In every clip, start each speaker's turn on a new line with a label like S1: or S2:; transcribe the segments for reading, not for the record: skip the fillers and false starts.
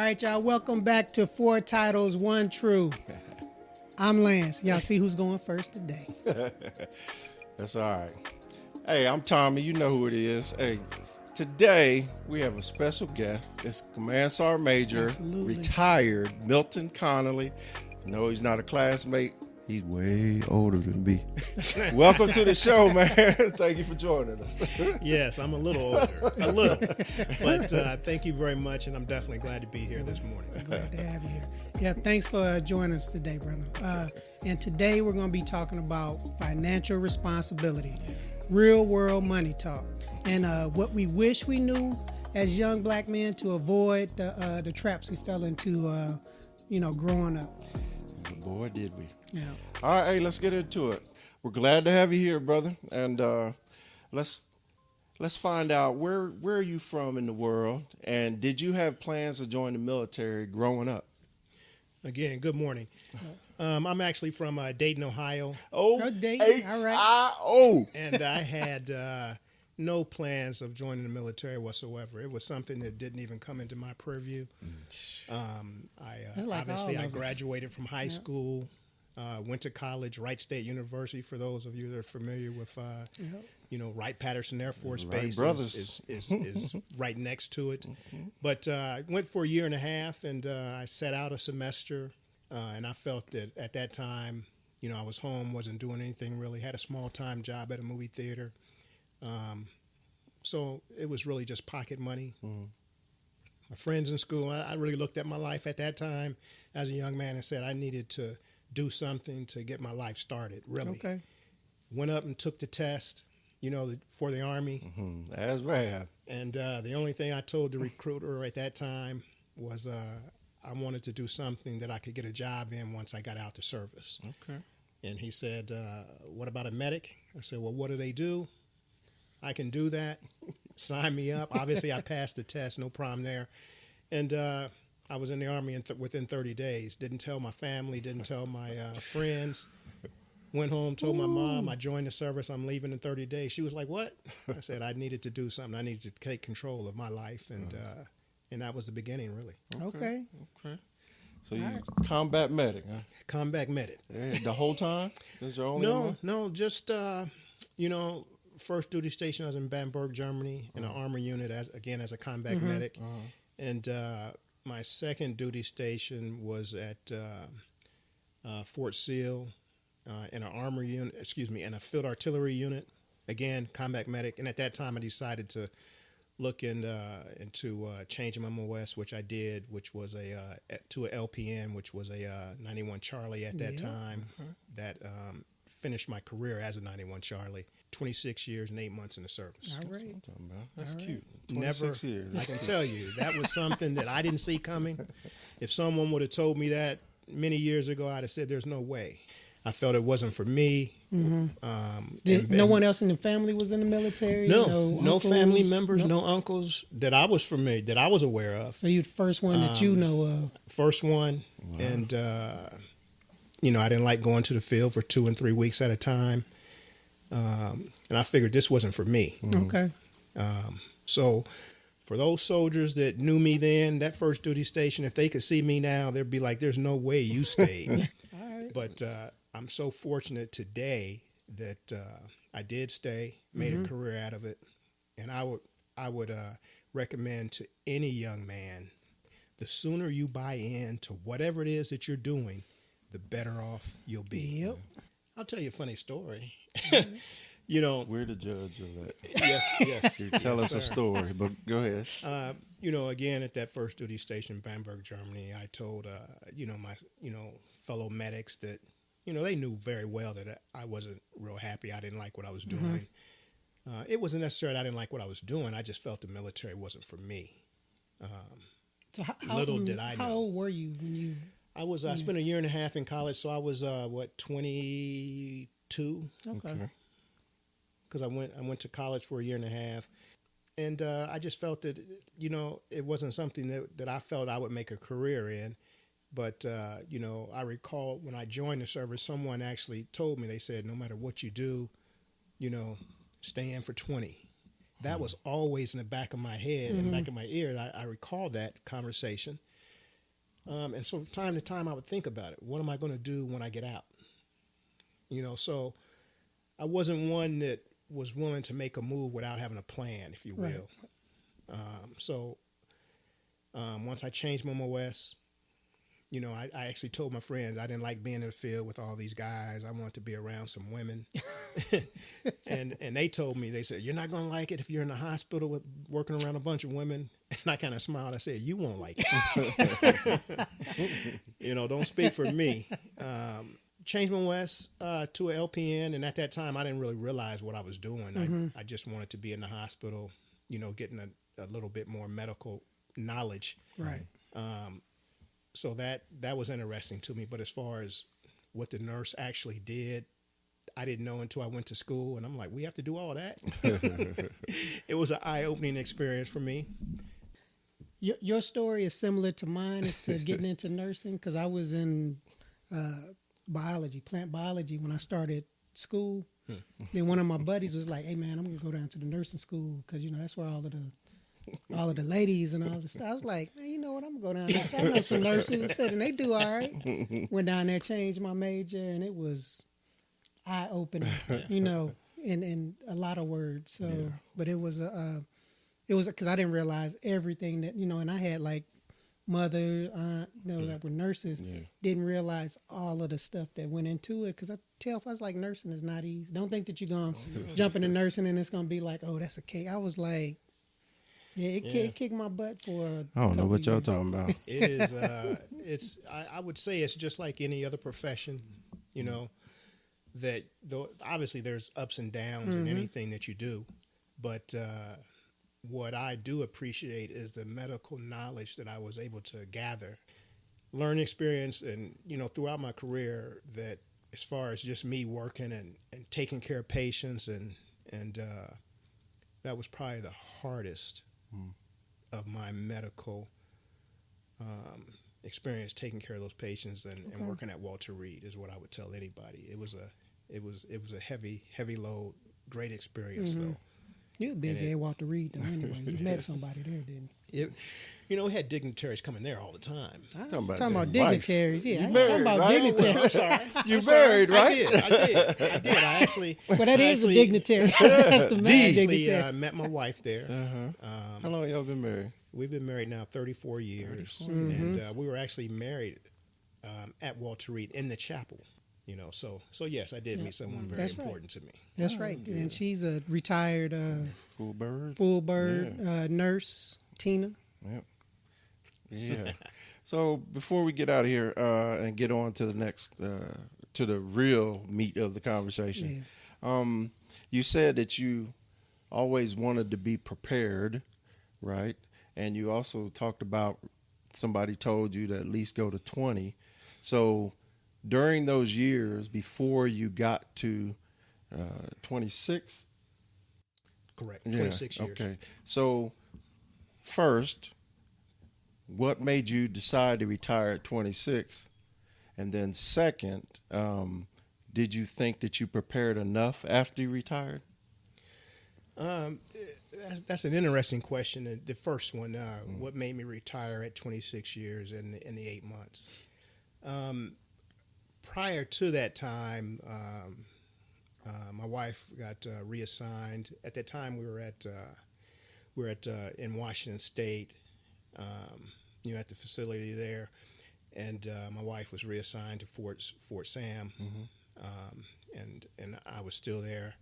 S1: All right, y'all, welcome back to Four Titles, One True. I'm Lance. Y'all see who's going first today.
S2: That's all right. Hey, I'm Tommie. You know who it is. Hey, today we have a special guest. It's Command Sergeant Major,
S1: Absolutely.
S2: retired Milton Connally. No, he's not a classmate. He's way older than me. Welcome to the show, man. Thank you for joining us.
S3: Yes, I'm a little older, a little. But thank you very much, and I'm definitely glad to be here this morning.
S1: Glad to have you here. Yeah, thanks for joining us today, brother. And today we're going to be talking about financial responsibility, real world money talk, and what we wish we knew as young black men to avoid the traps we fell into, growing up.
S2: Boy, did we.
S1: Yeah.
S2: All right, hey, let's get into it. We're glad to have you here, brother. And let's find out where are you from in the world, and did you have plans to join the military growing up?
S3: Again, good morning. I'm actually from Dayton, Ohio.
S2: Oh,
S1: Dayton, all right.
S2: H-I-O.
S3: And I had no plans of joining the military whatsoever. It was something that didn't even come into my purview. I graduated from high school, went to college, Wright State University. For those of you that are familiar with, Wright-Patterson Air Force Base is right next to it. But I went for a year and a half, and I sat out a semester, and I felt that at that time, I was home, wasn't doing anything really, had a small-time job at a movie theater. So it was really just pocket money. Mm-hmm. My friends in school, I really looked at my life at that time as a young man and said I needed to do something to get my life started, really.
S1: Okay.
S3: Went up and took the test, for the Army.
S2: Mm-hmm. That's bad.
S3: And the only thing I told the recruiter at that time was I wanted to do something that I could get a job in once I got out the service.
S2: Okay.
S3: And he said, what about a medic? I said, well, what do they do? I can do that. Sign me up. Obviously, I passed the test, no problem there. And I was in the Army within 30 days. Didn't tell my family, didn't tell my friends. Went home, told my mom, I joined the service, I'm leaving in 30 days. She was like, what? I said, I needed to do something. I needed to take control of my life. And that was the beginning, really.
S1: Okay.
S2: So you combat medic, huh?
S3: Combat medic.
S2: The whole time? That's your only one?
S3: No, just, first duty station, I was in Bamberg, Germany, in an armor unit as a combat medic. And my second duty station was at Fort Sill in an armor unit, in a field artillery unit, again, combat medic. And at that time, I decided to look into changing my MOS, which I did, which was to an LPN, which was a 91 Charlie at that time. That finished my career as a 91 Charlie. 26 years and 8 months in the service.
S1: All right.
S2: That's cute.
S3: 26
S2: years.
S3: I can tell you, that was something that I didn't see coming. If someone would have told me that many years ago, I'd have said, there's no way. I felt it wasn't for me.
S1: Mm-hmm. No one else in the family was in the military?
S3: No family members, no uncles that I was familiar, that I was aware of.
S1: So you're the first one that you know of?
S3: First one. Wow. And, I didn't like going to the field for 2 and 3 weeks at a time. And I figured this wasn't for me.
S1: Okay.
S3: So for those soldiers that knew me then, that first duty station, if they could see me now, they'd be like, there's no way you stayed.
S1: All right.
S3: But I'm so fortunate today that I did stay, made a career out of it. And I would recommend to any young man, the sooner you buy into whatever it is that you're doing, the better off you'll be.
S1: Yep.
S3: I'll tell you a funny story.
S2: We're the judge of that.
S3: Yes.
S2: You tell us a story, but go ahead.
S3: Again, at that first duty station in Bamberg, Germany, I told, my, fellow medics that, they knew very well that I wasn't real happy. I didn't like what I was doing. It wasn't necessarily I didn't like what I was doing. I just felt the military wasn't for me.
S1: So
S3: little did I know.
S1: How old were you when you...
S3: I spent a year and a half in college, so I was 22.
S1: Okay.
S3: Because I went to college for a year and a half, and I just felt that it wasn't something that I felt I would make a career in. But I recall when I joined the service, someone actually told me, they said, no matter what you do, stay in for 20. That was always in the back of my head, in the back of my ear. I recall that conversation. And so from time to time I would think about it. What am I going to do when I get out? So I wasn't one that was willing to make a move without having a plan, if you will.
S1: Right.
S3: So once I changed my MOS, I actually told my friends I didn't like being in the field with all these guys. I wanted to be around some women. and they told me, they said, you're not going to like it if you're in the hospital working around a bunch of women. And I kind of smiled. I said, you won't like it. Don't speak for me. Changed my MOS to an LPN. And at that time, I didn't really realize what I was doing.
S1: Mm-hmm.
S3: I just wanted to be in the hospital, getting a little bit more medical knowledge.
S1: Right.
S3: So that was interesting to me. But as far as what the nurse actually did, I didn't know until I went to school. And I'm like, we have to do all that? It was an eye-opening experience for me.
S1: Your story is similar to mine as to getting into nursing, because I was in plant biology, when I started school. Then one of my buddies was like, hey, man, I'm going to go down to the nursing school because, that's where all of the ladies and all the stuff. I was like, man, you know what? I'm going to go down there. I know some nurses. I said, and they do all right. Went down there, changed my major, and it was eye-opening, in a lot of words. So, but it was because I didn't realize everything that, and I had like mother, aunt, that were nurses, didn't realize all of the stuff that went into it. Because I tell folks like nursing is not easy. Don't think that you're going to jump into nursing and it's going to be like, oh, that's a cake. I was like, it kicked my butt for
S2: I don't know what y'all
S1: years.
S2: talking about.
S3: It is, I would say it's just like any other profession, that though obviously there's ups and downs in anything that you do. But what I do appreciate is the medical knowledge that I was able to gather, learn experience, and, throughout my career, that as far as just me working and taking care of patients, and that was probably the hardest of my medical experience, taking care of those patients and working at Walter Reed is what I would tell anybody. It was a heavy load, great experience though.
S1: You were busy at Walter Reed though. Anyway, you met somebody there, didn't you?
S3: We had dignitaries coming there all the time.
S1: Talking about dignitaries, yeah.
S2: You married,
S1: talking about
S2: right?
S1: dignitaries.
S3: I'm sorry.
S2: You married, right?
S3: I did. I actually.
S1: But that is a dignitary. That's the man dignitary.
S3: I met my wife there.
S2: How long y'all been married?
S3: We've been married now 34 years, and we were actually married at Walter Reed in the chapel. So yes, I did meet someone very important to me.
S1: That's right. And she's a retired
S2: full
S1: bird nurse, Tina.
S2: Yep. Yeah. So before we get out of here and get on to the next, to the real meat of the conversation, you said that you always wanted to be prepared, right? And you also talked about somebody told you to at least go to 20. So during those years before you got to 26?
S3: Correct, 26 years.
S2: Okay. So first, what made you decide to retire at 26? And then second, did you think that you prepared enough after you retired?
S3: That's an interesting question. The first one, what made me retire at 26 years in the 8 months? Prior to that time, my wife got reassigned. At that time, we were at in Washington State, at the facility there, and my wife was reassigned to Fort Sam, and I was still there,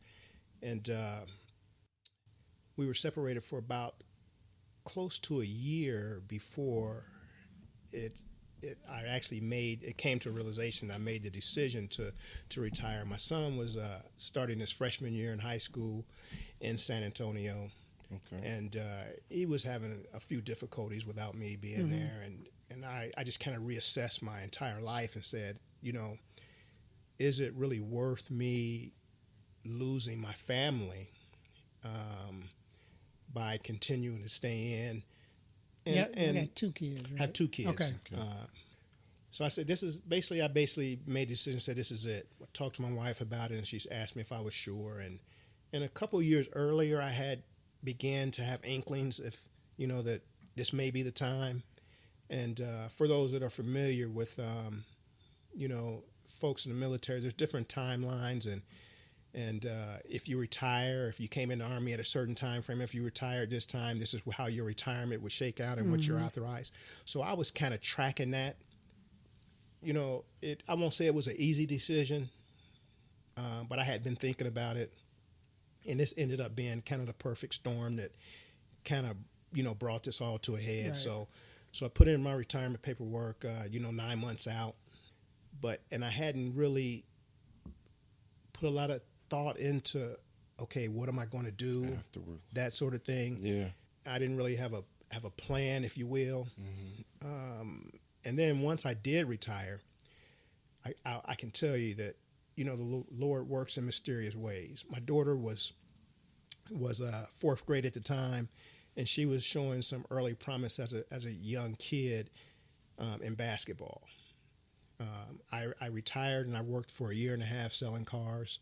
S3: and we were separated for about close to a year before it came to a realization. I made the decision to retire. My son was starting his freshman year in high school in San Antonio, and he was having a few difficulties without me being there, and I just kind of reassessed my entire life and said, is it really worth me losing my family by continuing to stay in? And
S1: you got 2 kids, right?
S3: I have 2 kids.
S1: Okay.
S3: So I said, I basically made the decision, said, this is it. I talked to my wife about it, and she asked me if I was sure. And a couple of years earlier, I had began to have inklings if, that this may be the time. And for those that are familiar with, folks in the military, there's different timelines, and if you retire, if you came in the Army at a certain time frame, if you retire at this time, this is how your retirement would shake out and what you're authorized. So I was kind of tracking that. I won't say it was an easy decision, but I had been thinking about it, and this ended up being kind of the perfect storm that kind of, brought this all to a head.
S1: Right.
S3: So I put in my retirement paperwork, 9 months out, and I hadn't really put a lot of thought into, okay, what am I going to do
S2: afterwards,
S3: that sort of thing.
S2: Yeah.
S3: I didn't really have a plan, if you will. And then once I did retire, I can tell you that, the Lord works in mysterious ways. My daughter was fourth grade at the time, and she was showing some early promise as a young kid in basketball. I retired and I worked for a year and a half selling cars.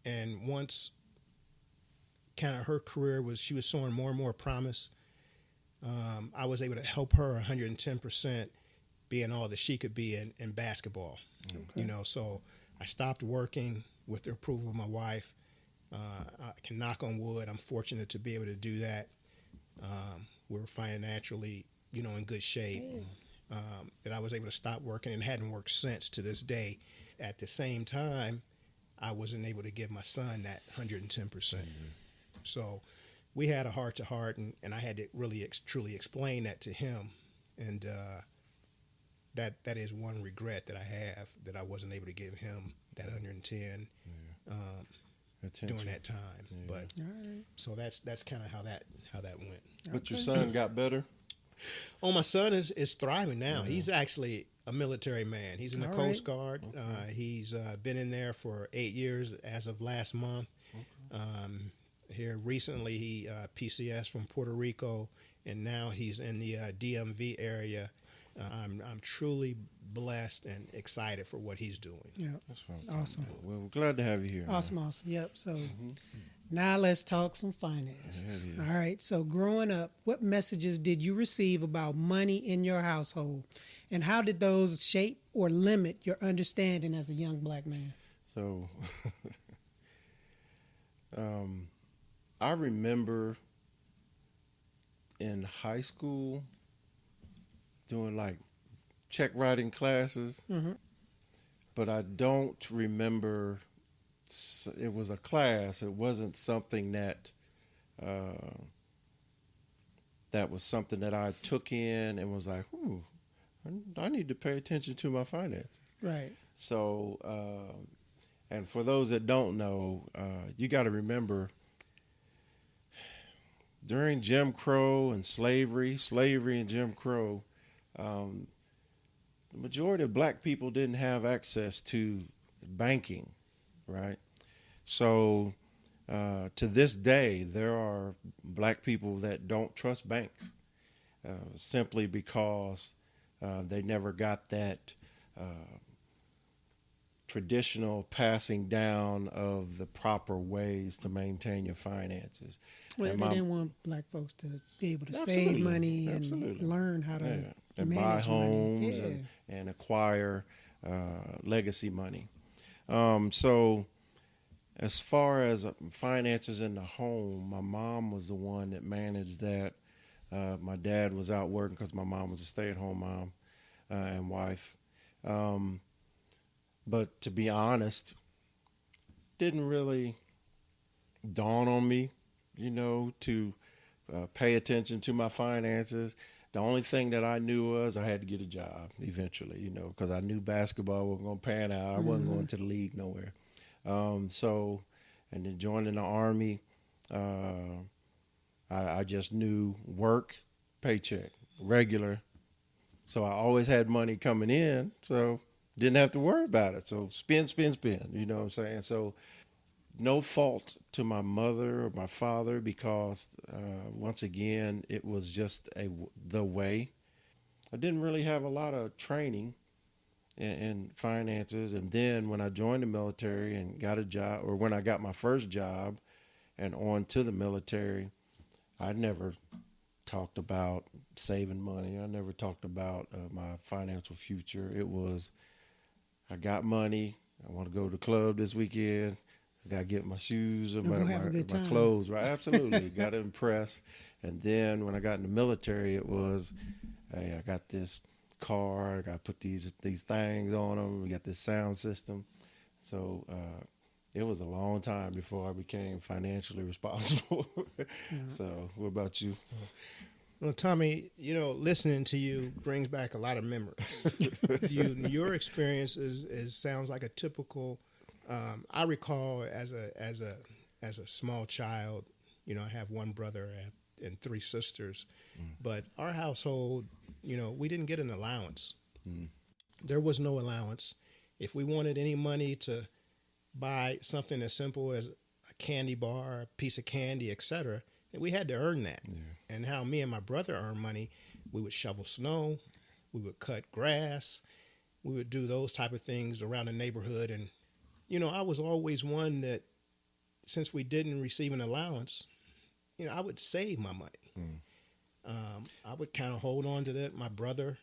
S3: And once kind of her career she was showing more and more promise, I was able to help her 110% being all that she could be in basketball. Okay. So I stopped working with the approval of my wife. I can knock on wood. I'm fortunate to be able to do that. We're financially, in good shape. That I was able to stop working and hadn't worked since to this day. At the same time, I wasn't able to give my son that 110%. So we had a heart-to-heart, and I had to really truly explain that to him. And that is one regret that I have, that I wasn't able to give him that 110 during that time. Yeah. But so that's kind of how that went.
S2: But your son got better?
S3: Oh, my son is thriving now. He's actually a military man. He's in the Coast Guard. Okay. He's been in there for 8 years as of last month. Okay. Here recently, he PCS from Puerto Rico, and now he's in the DMV area. I'm truly blessed and excited for what he's doing.
S1: Yeah,
S2: that's fantastic.
S1: Awesome.
S2: Well, we're glad to have you here.
S1: Awesome. Yep. So now let's talk some finances. All right. So growing up, what messages did you receive about money in your household, and how did those shape or limit your understanding as a young black man?
S2: So, I remember in high school doing like check writing classes, but I don't remember. It was a class. It wasn't something that was something that I took in and was like, I need to pay attention to my finances.
S1: Right.
S2: So, and for those that don't know, you got to remember, during Jim Crow and slavery and Jim Crow, the majority of black people didn't have access to banking, right? So to this day, there are black people that don't trust banks simply because they never got that traditional passing down of the proper ways to maintain your finances.
S1: Well, they didn't want black folks to be able to save money and learn how to
S2: and buy homes and acquire legacy money. So as far as finances in the home, my mom was the one that managed that. My dad was out working because my mom was a stay-at-home mom and wife. But to be honest, didn't really dawn on me, to pay attention to my finances. The only thing that I knew was I had to get a job eventually, because I knew basketball wasn't going to pan out. I wasn't going to the league nowhere. And then joining the Army, I just knew work, paycheck, regular. So I always had money coming in, so didn't have to worry about it. So spend, you know what I'm saying? So no fault to my mother or my father, because once again, it was just the way. I didn't really have a lot of training in finances. And then when I joined the military and got a job, or when I got my first job and on to the military, I never talked about saving money. I never talked about my financial future. It was, I got money. I want to go to the club this weekend. I got to get my shoes or my clothes, right? Absolutely. Got to impress. And then when I got in the military, it was, hey, I got this car. I got to put these things on them. We got this sound system. So it was a long time before I became financially responsible. So what about you?
S3: Well, Tommie, listening to you brings back a lot of memories. Your experience sounds like a typical. I recall as a small child, I have one brother and 3 sisters, but our household, we didn't get an allowance. There was no allowance. If we wanted any money to buy something as simple as a candy bar, a piece of candy, etc., we had to earn that. Yeah. And how me and my brother earned money, we would shovel snow, we would cut grass, we would do those type of things around the neighborhood. And, I was always one that, since we didn't receive an allowance, I would save my money. I would kind of hold on to that. My brother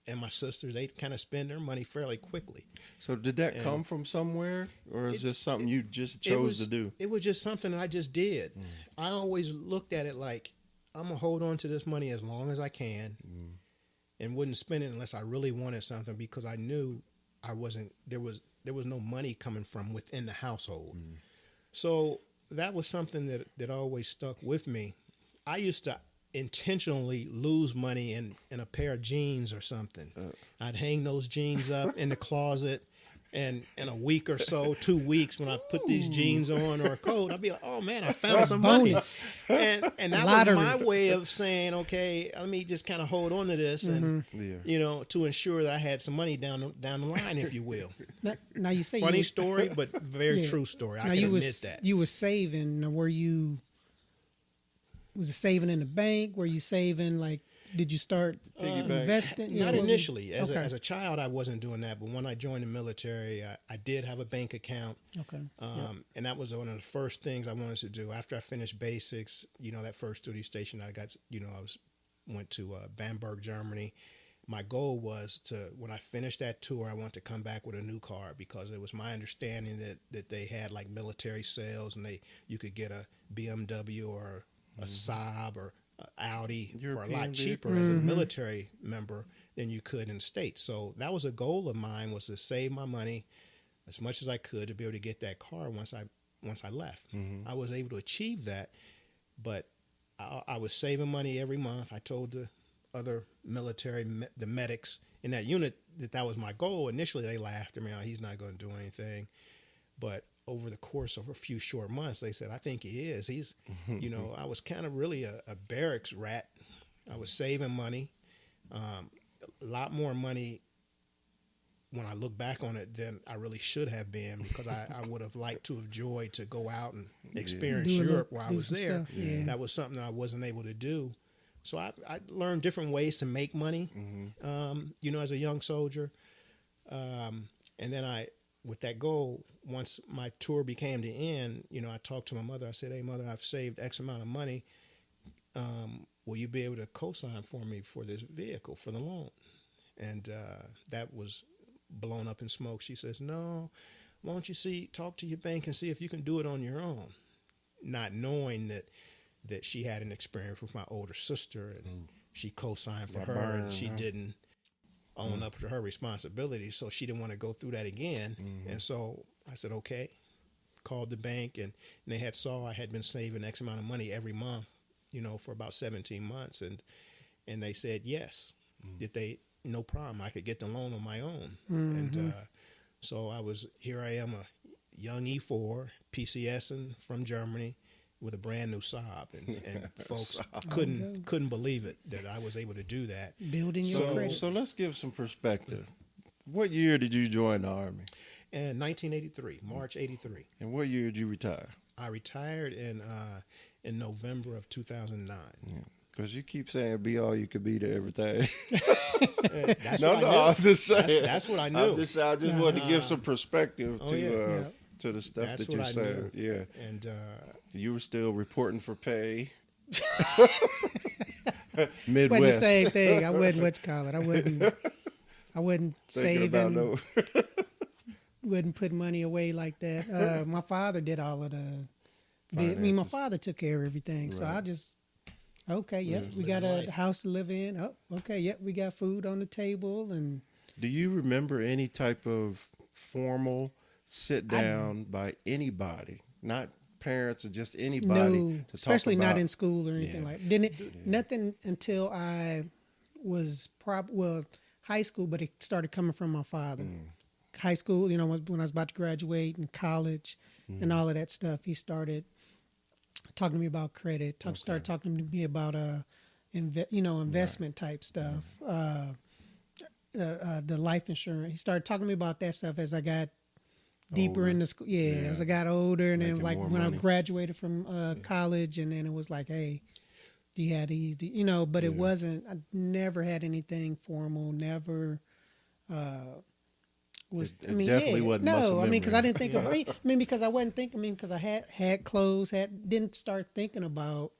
S3: and my sisters, they kind of spend their money fairly quickly.
S2: So did that come from somewhere, or is this something you just chose to do?
S3: It was just something I just did. I always looked at it like, I'm going to hold on to this money as long as I can and wouldn't spend it unless I really wanted something, because I knew there was no money coming from within the household. So that was something that always stuck with me. I used to intentionally lose money in a pair of jeans or something. I'd hang those jeans up in the closet, and in a week or so, 2 weeks, when I put these jeans on or a coat, I'd be like, oh man, I found some money. And that was my way of saying, okay, let me just kind of hold on to this and to ensure that I had some money down the line, if you will.
S1: Now you say
S3: funny story, but very true story. I can admit that. You
S1: were saving. Was it saving in the bank? Were you saving, like, did you start investing?
S3: Not initially. As a child, I wasn't doing that. But when I joined the military, I did have a bank account. Okay. And that was one of the first things I wanted to do. After I finished basics, that first duty station, I got, went to Bamberg, Germany. My goal was when I finished that tour, I wanted to come back with a new car, because it was my understanding that they had like military sales, and you could get a BMW or a Saab or Audi European for a lot cheaper as a military member than you could in the States. So that was a goal of mine, was to save my money as much as I could to be able to get that car once I left. I was able to achieve that, but I was saving money every month. I told the other military, the medics in that unit, that was my goal. Initially, they laughed at me. Oh, he's not going to do anything. But over the course of a few short months, they said, I think he is. He's, I was kind of really a barracks rat. I was saving money, a lot more money when I look back on it than I really should have been, because I would have liked to have enjoyed to go out and experience Europe while I was there. That was something that I wasn't able to do. So I learned different ways to make money, as a young soldier. And then with that goal, once my tour became the end, I talked to my mother. I said, hey, Mother, I've saved X amount of money. Will you be able to co-sign for me for this vehicle, for the loan? And that was blown up in smoke. She says, no, why don't you talk to your bank and see if you can do it on your own? Not knowing that she had an experience with my older sister, and she co-signed for her, and she didn't own up to her responsibility, so she didn't want to go through that again. And so I said, okay, called the bank, and they saw I had been saving X amount of money every month, for about 17 months, and they said yes, no problem, I could get the loan on my own. And so here I am, a young E4 PCSing from Germany with a brand new Saab, and folks couldn't believe it that I was able to do that.
S1: Building your credit.
S2: So let's give some perspective. What year did you join the Army?
S3: In 1983, March 83.
S2: And what year did you retire?
S3: I retired in November of 2009.
S2: Because you keep saying be all you could be to everything.
S3: I'm
S2: just saying.
S3: That's what I knew.
S2: I just wanted to give some perspective to the stuff that you're saying. Yeah.
S3: And
S2: you were still reporting for pay. Midwest.
S1: Wasn't the same thing. I wasn't what you call it. I wasn't
S2: Thinking about
S1: saving.
S2: no.
S1: Wouldn't put money away like that. My father did all of the. My
S2: Finances.
S1: father took care of everything, so
S2: Right.
S1: I just. Okay, yep, we got
S3: Living
S1: a
S3: life.
S1: house to live in. Oh, okay, yep, we got food on the table, and
S2: Do you remember any type of formal sit down by anybody, not parents or just anybody,
S1: no,
S2: to
S1: especially
S2: talk about?
S1: not in school or anything
S2: Yeah.
S1: like. Didn't nothing until I was high school, but it started coming from my father. High school, when I was about to graduate, and college, and all of that stuff, he started talking to me about credit. Started talking to me about investment type stuff. The life insurance. He started talking to me about that stuff as I got deeper
S2: Older.
S1: into school.
S2: Yeah.
S1: As I got older, and then
S2: Making
S1: like
S2: more
S1: when
S2: money.
S1: I graduated from college, and then it was like, hey, do you have these? But it wasn't. I never had anything formal. Never. Was
S2: It definitely wasn't muscle
S1: no? I mean, because I
S2: memory.
S1: didn't think of. I mean, because I wasn't thinking. I mean, because I had clothes. Didn't start thinking about.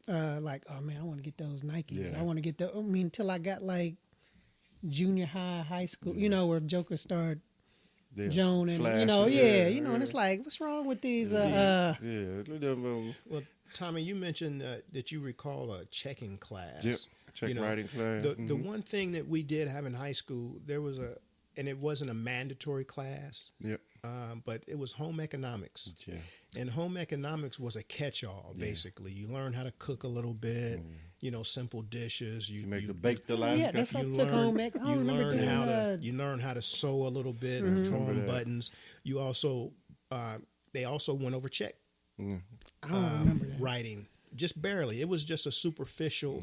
S1: Like, oh man, I want to get those Nikes.
S2: Yeah.
S1: I want to get those. I mean, until I got like junior high, high school. Where Joker started
S2: Yeah,
S1: Joan and
S2: flashing,
S1: and it's like, what's wrong with these?
S2: yeah. Look at them,
S3: Well, Tommy, you mentioned that you recall a checking class.
S2: Yep, check writing class.
S3: The one thing that we did have in high school, there was and it wasn't a mandatory class,
S2: Yep.
S3: but it was home economics.
S2: Yeah.
S3: And home economics was a catch-all, basically. You learn how to cook a little bit, simple dishes. You
S2: Make
S3: you,
S2: the baked
S1: yeah,
S2: Alaska.
S1: that's like
S3: you
S1: took
S3: learn,
S1: home ec. I
S3: you
S1: don't remember
S3: learn
S1: doing
S3: how to you learn how to sew a little bit and throw on
S2: that.
S3: buttons. You also they also went over check
S1: I don't remember that.
S3: writing, just barely. It was just a superficial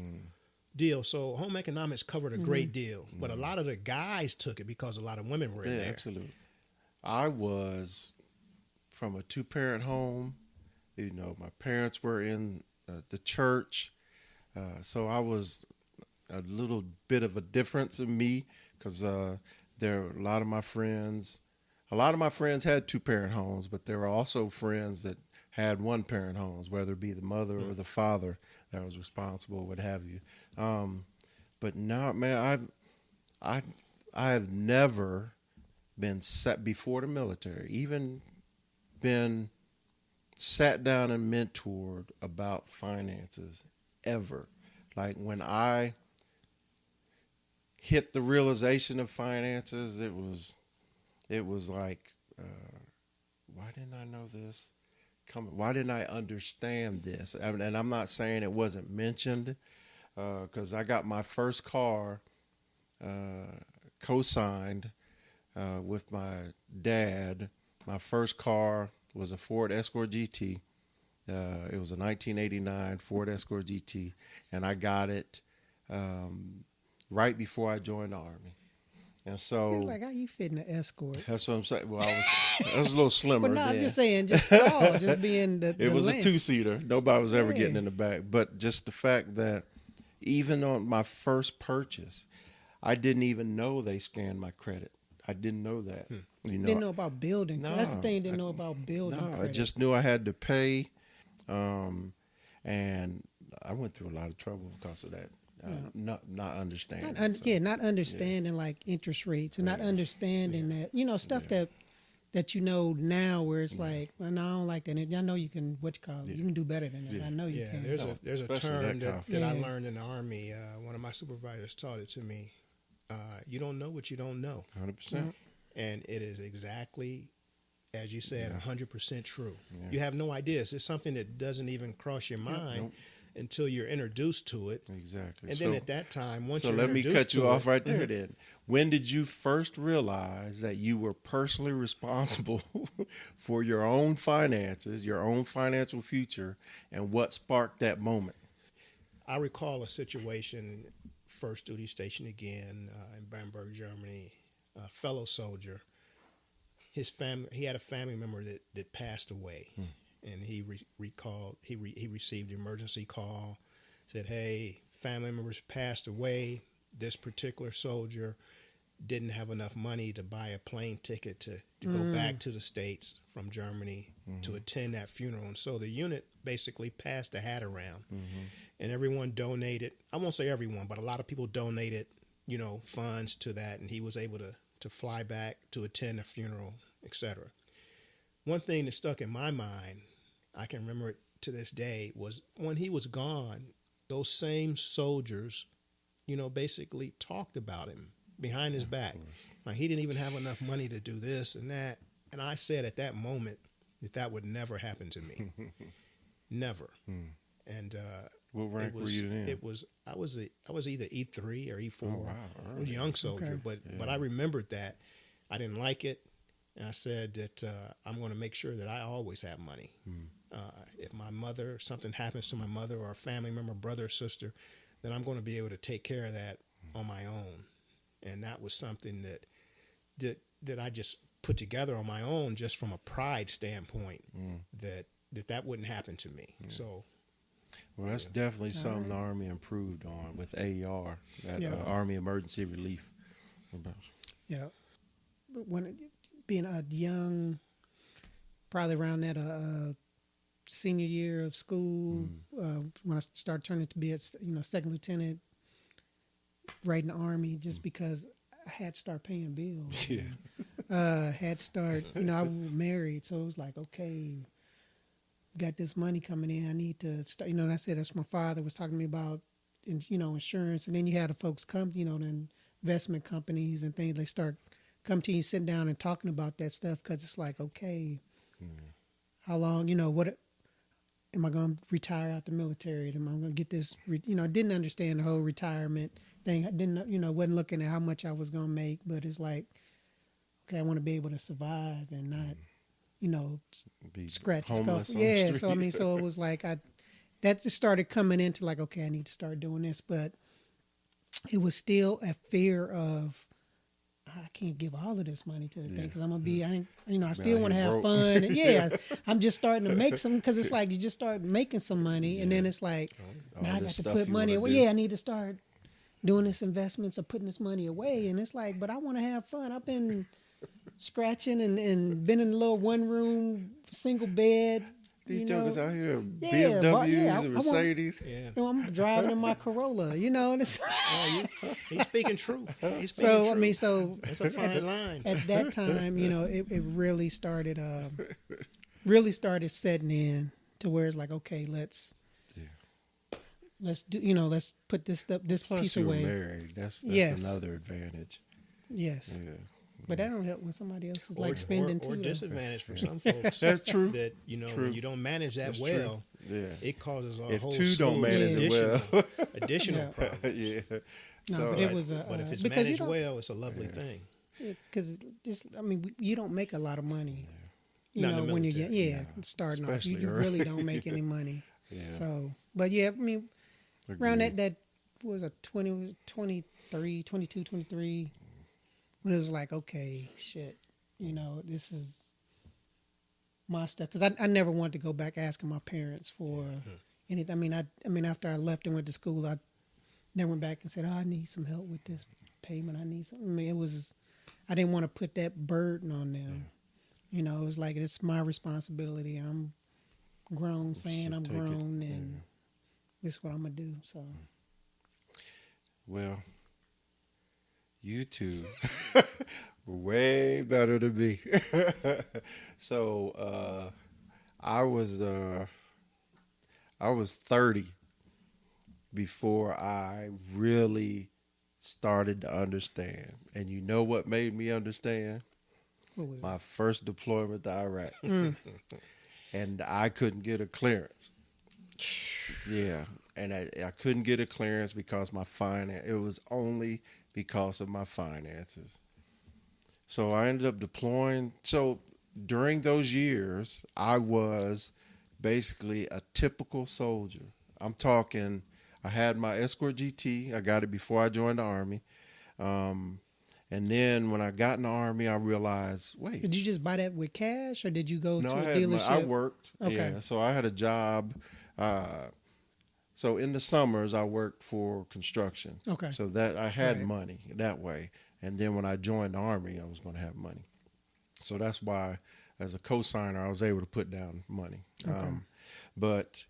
S3: deal. So home economics covered a great deal, but a lot of the guys took it because a lot of women were in
S2: Yeah,
S3: there.
S2: absolutely. I was from a 2-parent home. My parents were in the church, so I was a little bit of a difference in me because there are a lot of my friends. A lot of my friends had 2-parent homes, but there were also friends that had 1-parent homes, whether it be the mother or the father that was responsible, what have you. But no, man, I have never been set before the military, even been sat down and mentored about finances ever. Like when I hit the realization of finances, it was like, why didn't I know this? Why didn't I understand this? And I'm not saying it wasn't mentioned, because I got my first car co-signed with my dad. My first car was a Ford Escort GT. It was a 1989 Ford Escort GT, and I got it right before I joined the Army. And so
S1: It's like, how you fit in an Escort?
S2: that's what I'm saying. Well, I was a little slimmer
S1: But no, I'm
S2: then.
S1: just saying, just tall, just being the.
S2: It was a
S1: length.
S2: 2-seater. Nobody was ever getting
S1: Yeah.
S2: in the back. But just the fact that even on my first purchase, I didn't even know they scanned my credit. I didn't know that.
S1: Didn't know about building.
S2: No,
S1: That's the thing. Didn't know about building.
S2: No, I
S1: credit.
S2: just knew I had to pay, and I went through a lot of trouble because of that. Not understanding.
S1: not understanding like interest rates and not understanding that stuff that now where it's like, well, no, I don't like that. And I know you can you can do better than that.
S2: Yeah.
S1: I know you
S3: Yeah,
S1: can.
S3: there's a
S2: especially
S3: term
S2: that
S3: that I
S1: Yeah.
S3: learned in the Army. One of my supervisors taught it to me. You don't know what you don't know.
S2: 100%.
S3: And it is exactly, as you said, 100% true. You have no ideas. It's something that doesn't even cross your mind until you're introduced to it.
S2: Exactly.
S3: And then at that time, once
S2: So
S3: you're
S2: let me
S3: introduced
S2: cut you
S3: to
S2: off
S3: it,
S2: right there then. When did you first realize that you were personally responsible for your own finances, your own financial future, and what sparked that moment?
S3: I recall a situation, first duty station again in Bamberg, Germany, a fellow soldier. His family, he had a family member that passed away, and he recalled he received an emergency call, said, "Hey, family members passed away. This particular soldier didn't have enough money to buy a plane ticket to go back to the States from Germany to attend that funeral." And so the unit basically passed the hat around. and everyone donated. I won't say everyone, but a lot of people donated, funds to that, and he was able to fly back to attend the funeral, etc. One thing that stuck in my mind, I can remember it to this day, was when he was gone, those same soldiers, basically talked about him behind his back. Like, he didn't even have enough money to do this and that. And I said at that moment that would never happen to me. Never. And
S2: what rank were you in?
S3: I was either E3 or E4.
S2: Oh, wow.
S3: I was a young soldier,
S1: Okay.
S3: but I remembered that. I didn't like it. And I said that I'm going to make sure that I always have money. If my mother, something happens to my mother or a family member, brother or sister, then I'm going to be able to take care of that on my own. And that was something that I just put together on my own, just from a pride standpoint, that wouldn't happen to me. So,
S2: well, that's definitely something the Army improved on with AER, that Army Emergency Relief.
S1: Yeah. But when being a young, probably around that senior year of school, when I started turning to be a second lieutenant, right in the Army, just because I had to start paying bills. Had to start, I was married, so it was like, okay, got this money coming in. I need to start, and I said, that's my father was talking to me about, insurance. And then you had the folks come, the investment companies and things, they start come to you, sitting down and talking about that stuff, because it's like, okay, how long, what am I going to retire out the military? Am I going to get this, I didn't understand the whole retirement thing. I didn't, wasn't looking at how much I was going to make, but it's like, okay, I want to be able to survive and not,
S2: Be
S1: scratch and
S2: homeless
S1: stuff.
S2: on the
S1: Yeah.
S2: street.
S1: So, so it was like, that just started coming into like, okay, I need to start doing this, but it was still a fear of, I can't give all of this money to the thing, because I'm going to be, I still want to have
S2: broke.
S1: fun. And I'm just starting to make some, because it's like you just start making some money, and then it's like, now I got
S2: this
S1: to
S2: stuff
S1: put
S2: you
S1: money
S2: wanna
S1: away.
S2: do.
S1: Yeah, I need to start doing this investments or putting this money away. And it's like, but I want to have fun. I've been scratching and been in a little one room, single bed.
S2: These jokers out here,
S1: Yeah,
S2: BMWs
S1: I
S2: and
S1: want-
S2: Mercedes.
S3: yeah.
S1: I'm driving in my Corolla, and it's
S3: He's speaking true. He's speaking
S1: so,
S3: true.
S1: so
S3: It's a fine line.
S1: at that time, it really started setting in to where it's like, okay, let's do, let's put this stuff, this
S2: Plus,
S1: piece
S2: you were
S1: away.
S2: married. That's
S1: Yes.
S2: another advantage.
S1: Yes.
S2: Yeah.
S1: But that don't help when somebody else is
S3: Or-
S1: like spending
S3: or
S1: too.
S3: disadvantage for some folks.
S2: That's true.
S3: That
S2: True.
S3: when you don't manage that
S2: That's
S3: well,
S2: true. Yeah.
S3: it causes a
S2: If
S3: whole
S2: two
S3: slew
S2: don't
S3: of
S2: manage it well.
S3: additional
S1: Yeah.
S3: problems.
S2: Yeah.
S1: No,
S2: So,
S1: but it was
S3: But if it's
S1: because you
S3: managed
S1: don't,
S3: well, it's a lovely thing.
S1: because you don't make a lot of money.
S3: Not in the
S1: when you get
S3: military.
S1: starting off,
S2: Especially
S1: you
S2: early.
S1: really don't make any money.
S2: Yeah.
S1: So, but yeah, around
S2: Agreed.
S1: that was a 23, 22, 23, when it was like, okay, shit, this is my stuff. Because I never wanted to go back asking my parents for anything. I mean, after I left and went to school, I never went back and said, oh, I need some help with this payment. I need something. I didn't want to put that burden on them. It was like, it's my responsibility. I'm grown, saying I'm
S2: take it.
S1: grown, and this is what I'm going to do. So,
S2: Well, you two were way better than me. So I was 30 before I really started to understand. And you know what made me understand?
S1: what was
S2: My first deployment to Iraq. And I couldn't get a clearance. Yeah. And I couldn't get a clearance because it was only because of my finances. So I ended up deploying. So during those years, I was basically a typical soldier. I'm talking, I had my Escort GT. I got it before I joined the Army. And then when I got in the Army, I realized, wait.
S1: Did you just buy that with cash, or did you go
S2: No,
S1: to a
S2: I
S1: dealership?
S2: worked.
S1: Okay.
S2: Yeah, so I had a job. So in the summers, I worked for construction.
S1: Okay.
S2: So that I had
S1: Right.
S2: money that way. And then when I joined the Army, I was going to have money. So that's why, as a co-signer, I was able to put down money.
S1: Okay.
S2: But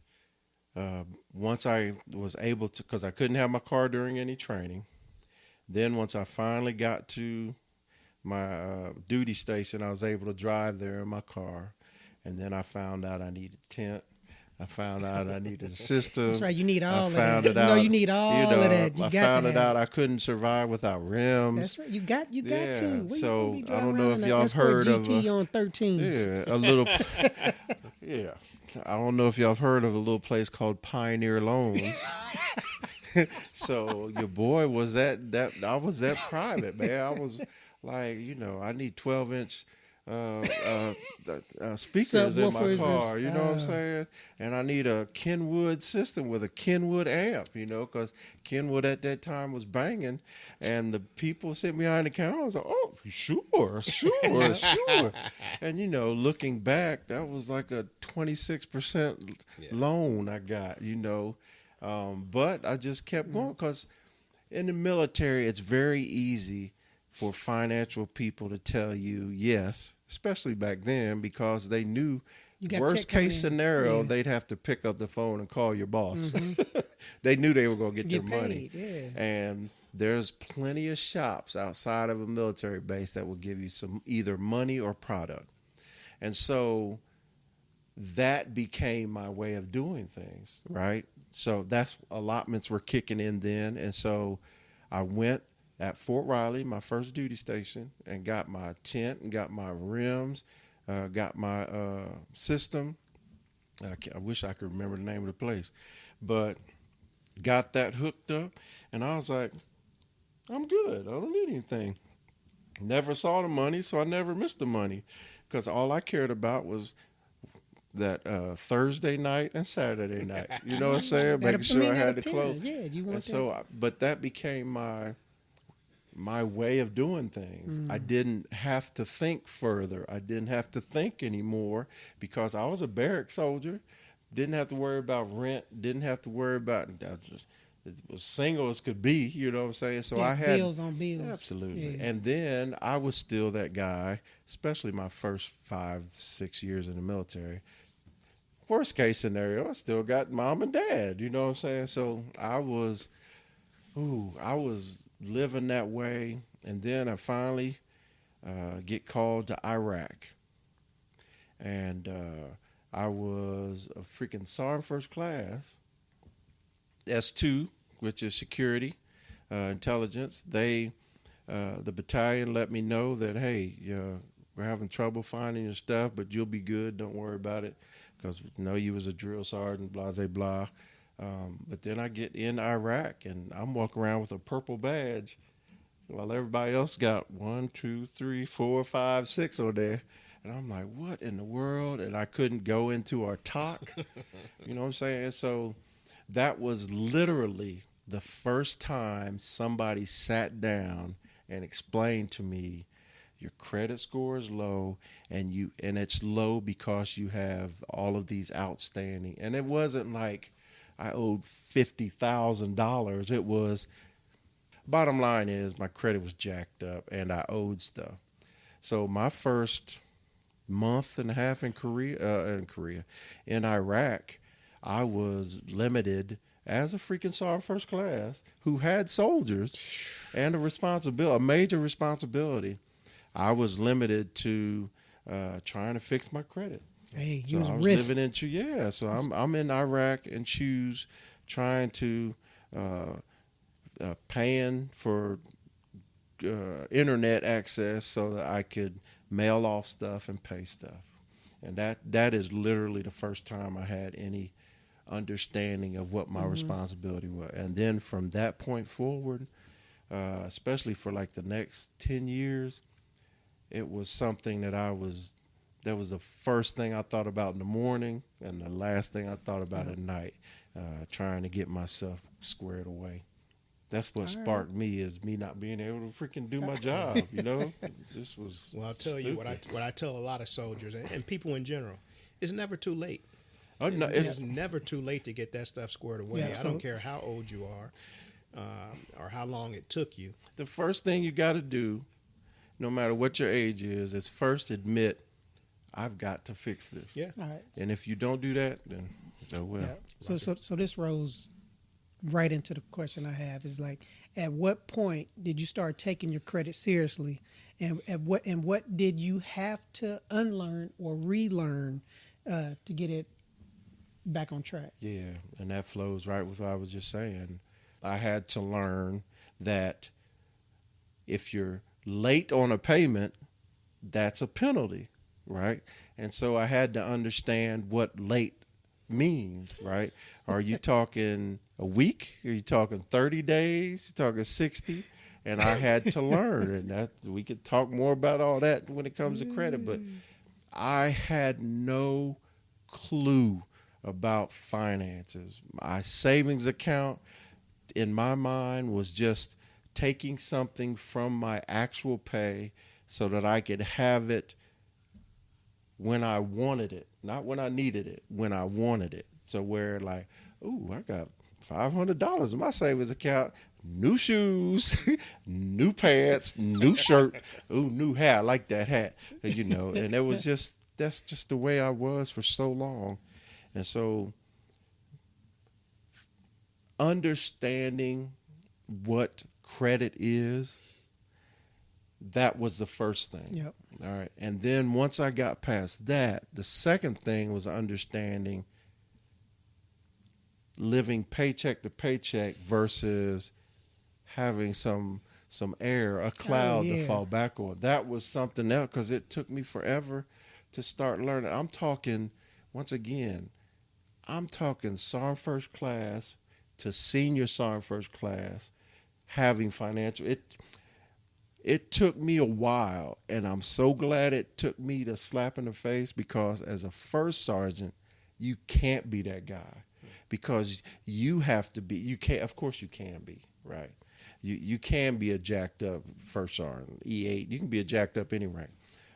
S2: once I was able to, because I couldn't have my car during any training. Then once I finally got to my duty station, I was able to drive there in my car. And then I found out I needed a tent. I found out I needed a system.
S1: That's right. You need all of that.
S2: I found it out.
S1: You need all of that. You
S2: I
S1: got
S2: found
S1: to
S2: it out I couldn't survive without rims.
S1: That's right. You got
S2: Yeah.
S1: to. Where
S2: So
S1: you
S2: I don't know if y'all have
S1: Escort
S2: heard of
S1: GT on 13s.
S2: yeah, a little. Yeah, I don't know if y'all have heard of a little place called Pioneer Loans. So your boy was that I was that private, man. I was like, I need 12-inch speakers in my car, you know what I'm saying? And I need a Kenwood system with a Kenwood amp, because Kenwood at that time was banging, and the people sitting behind the counter was like, oh, sure. And, looking back, that was like a 26% loan I got, but I just kept going because in the military, it's very easy for financial people to tell you yes, especially back then, because they knew worst case scenario, they'd have to pick up the phone and call your boss. Mm-hmm. They knew they were going to get their money. Yeah. And there's plenty of shops outside of a military base that will give you some either money or product. And so that became my way of doing things, right? So that's allotments were kicking in then. And so I went at Fort Riley, my first duty station, and got my tent and got my rims, got my system. I wish I could remember the name of the place, but got that hooked up. And I was like, I'm good. I don't need anything. Never saw the money, so I never missed the money because all I cared about was that Thursday night and Saturday night. You know what I'm saying? Making sure I had the clothes. Yeah, you want that. But that became my way of doing things. I didn't have to think further. I didn't have to think anymore because I was a barrack soldier. Didn't have to worry about rent. Didn't have to worry about it was single as could be, you know what I'm saying? So I had
S1: bills on bills.
S2: Absolutely.
S1: Yeah.
S2: And then I was still that guy, especially my first 5-6 years in the military. Worst case scenario, I still got mom and dad, you know what I'm saying? So I was living that way. And then I finally get called to Iraq. And I was a freaking Sergeant First Class, S2, which is security, intelligence. The battalion let me know that, hey, we're having trouble finding your stuff, but you'll be good. Don't worry about it, because you was a drill sergeant, blah, blah, blah. But then I get in Iraq, and I'm walking around with a purple badge, while everybody else got 1, 2, 3, 4, 5, 6 on there. And I'm like, what in the world? And I couldn't go into our talk. You know what I'm saying? So that was literally the first time somebody sat down and explained to me, your credit score is low, and it's low because you have all of these outstanding. And it wasn't like I owed $50,000. It was, bottom line is, my credit was jacked up and I owed stuff. So my first month and a half in Iraq, I was limited as a freaking Sergeant First Class who had soldiers and a major responsibility. I was limited to trying to fix my credit.
S1: Hey,
S2: so I was living in So I'm in Iraq and choose trying to paying for internet access so that I could mail off stuff and pay stuff. And that is literally the first time I had any understanding of what my responsibility was. And then from that point forward, especially for like the next 10 years, it was something that was the first thing I thought about in the morning and the last thing I thought about at night, trying to get myself squared away. That's what sparked me, is me not being able to freaking do my job, This was
S3: Well, I'll tell you what I tell a lot of soldiers and people in general, it's never too late.
S2: Oh, no,
S3: it's never too late to get that stuff squared away.
S1: Yeah,
S3: I don't care how old you are or how long it took you.
S2: The first thing you got to do, no matter what your age is first admit, I've got to fix this.
S3: Yeah.
S1: All right.
S2: And if you don't do that, then Oh, well.
S1: Yeah. So this rolls right into the question I have is like, at what point did you start taking your credit seriously, and what did you have to unlearn or relearn to get it back on track?
S2: Yeah, and that flows right with what I was just saying. I had to learn that if you're late on a payment, that's a penalty, right? And so I had to understand what late means, right? Are you talking a week? Are you talking 30 days? You talking 60? And I had to learn, and that we could talk more about all that when it comes to credit, but I had no clue about finances. My savings account in my mind was just taking something from my actual pay so that I could have it when I wanted it, not when I needed it, when I wanted it. So where like, ooh, I got $500 in my savings account, new shoes, new pants, new shirt, ooh, new hat. I like that hat, you know. And it was just, that's just the way I was for so long. And so understanding what credit is, that was the first thing.
S1: Yep.
S2: All right. And then once I got past that, the second thing was understanding living paycheck to paycheck versus having some air, a cloud to fall back on. That was something else, because it took me forever to start learning. I'm talking, once again, I'm talking SARM first class to senior SARM first class, having financial. It took me a while, and I'm so glad it took me to slap in the face, because as a first sergeant, you can't be that guy, because you have to be, you can't, of course you can be, right? You can be a jacked up first sergeant, E8, you can be a jacked up any rank.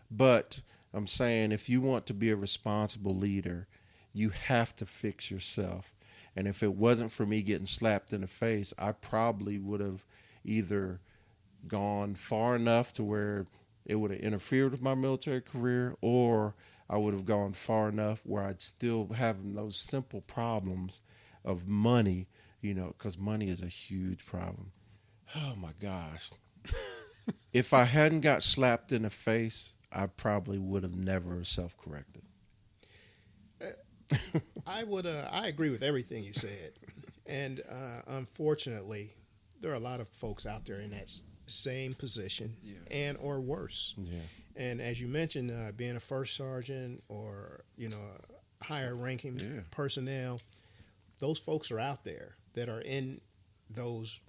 S2: But I'm saying, if you want to be a responsible leader, you have to fix yourself. And if it wasn't for me getting slapped in the face, I probably would have either gone far enough to where it would have interfered with my military career, or I would have gone far enough where I'd still have those simple problems of money, you know, because money is a huge problem. Oh my gosh. If I hadn't got slapped in the face, I probably would have never self-corrected.
S3: I agree with everything you said. And unfortunately, there are a lot of folks out there in that same position, and or worse.
S2: Yeah.
S3: And as you mentioned, being a first sergeant or, you know, higher ranking personnel, those folks are out there that are in those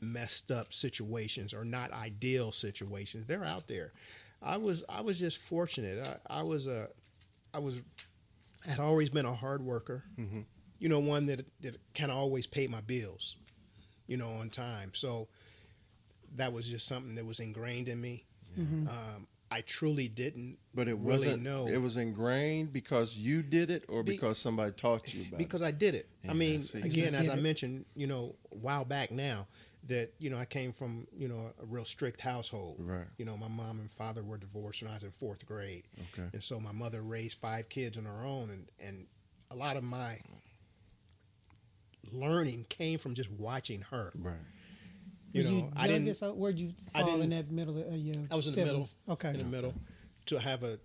S3: messed up situations or not ideal situations. They're out there. I was just fortunate. I had always been a hard worker. Mm-hmm. You know, one that kind of always paid my bills, you know, on time. So that was just something that was ingrained in me. Mm-hmm. I truly didn't.
S2: But it
S3: really
S2: wasn't.
S3: know.
S2: It was ingrained because you did it, or because somebody taught you about it.
S3: Because I did it.
S2: Yeah,
S3: I mean,
S2: see.
S3: again, as I mentioned, you know, a while back now, that, you know, I came from, you know, a real strict household.
S2: Right.
S3: You know, my mom and father were divorced when I was in 4th grade.
S2: Okay.
S3: And so my mother raised 5 kids on her own, and a lot of my learning came from just watching her.
S2: Right.
S3: You know, I didn't.
S1: Where'd you fall in that middle of your
S3: I was in the middle.
S1: Okay.
S3: In the middle. To have a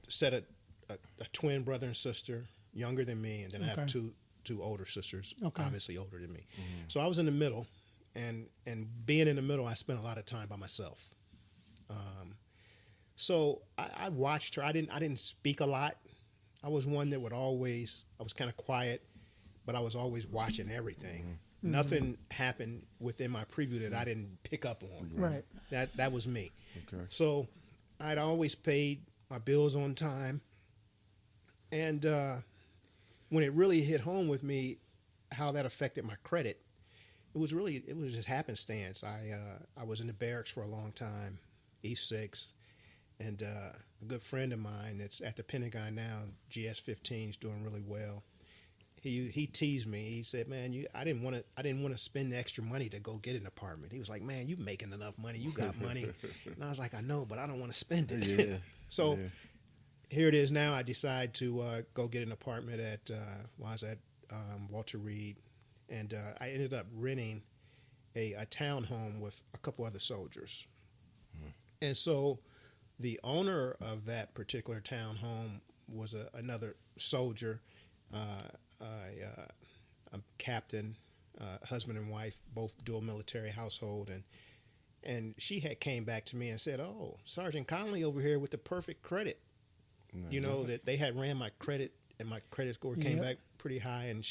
S3: twin brother and sister younger than me, and then I have two older sisters, obviously older than me. Mm-hmm. So I was in the middle, and being in the middle, I spent a lot of time by myself. So I watched her. I didn't speak a lot. I was one that I was kind of quiet, but I was always watching everything. Mm-hmm. Nothing happened within my preview that I didn't pick up on.
S1: Right.
S3: That was me.
S2: Okay.
S3: So I'd always paid my bills on time. And when it really hit home with me how that affected my credit, it was just happenstance. I was in the barracks for a long time, East 6, and a good friend of mine that's at the Pentagon now, GS-15, is doing really well. He teased me. He said, "Man, I didn't want to spend the extra money to go get an apartment." He was like, "Man, you making enough money. You got money." And I was like, "I know, but I don't want to spend it."
S2: Yeah.
S3: So here it is now. I decide to go get an apartment at Walter Reed, and I ended up renting a townhome with a couple other soldiers. And so the owner of that particular townhome was another soldier, a captain, husband and wife, both dual military household, and she had came back to me and said, "Oh, Sergeant Connally over here with the perfect credit." You know, that they had ran my credit, and my credit score came back pretty high. And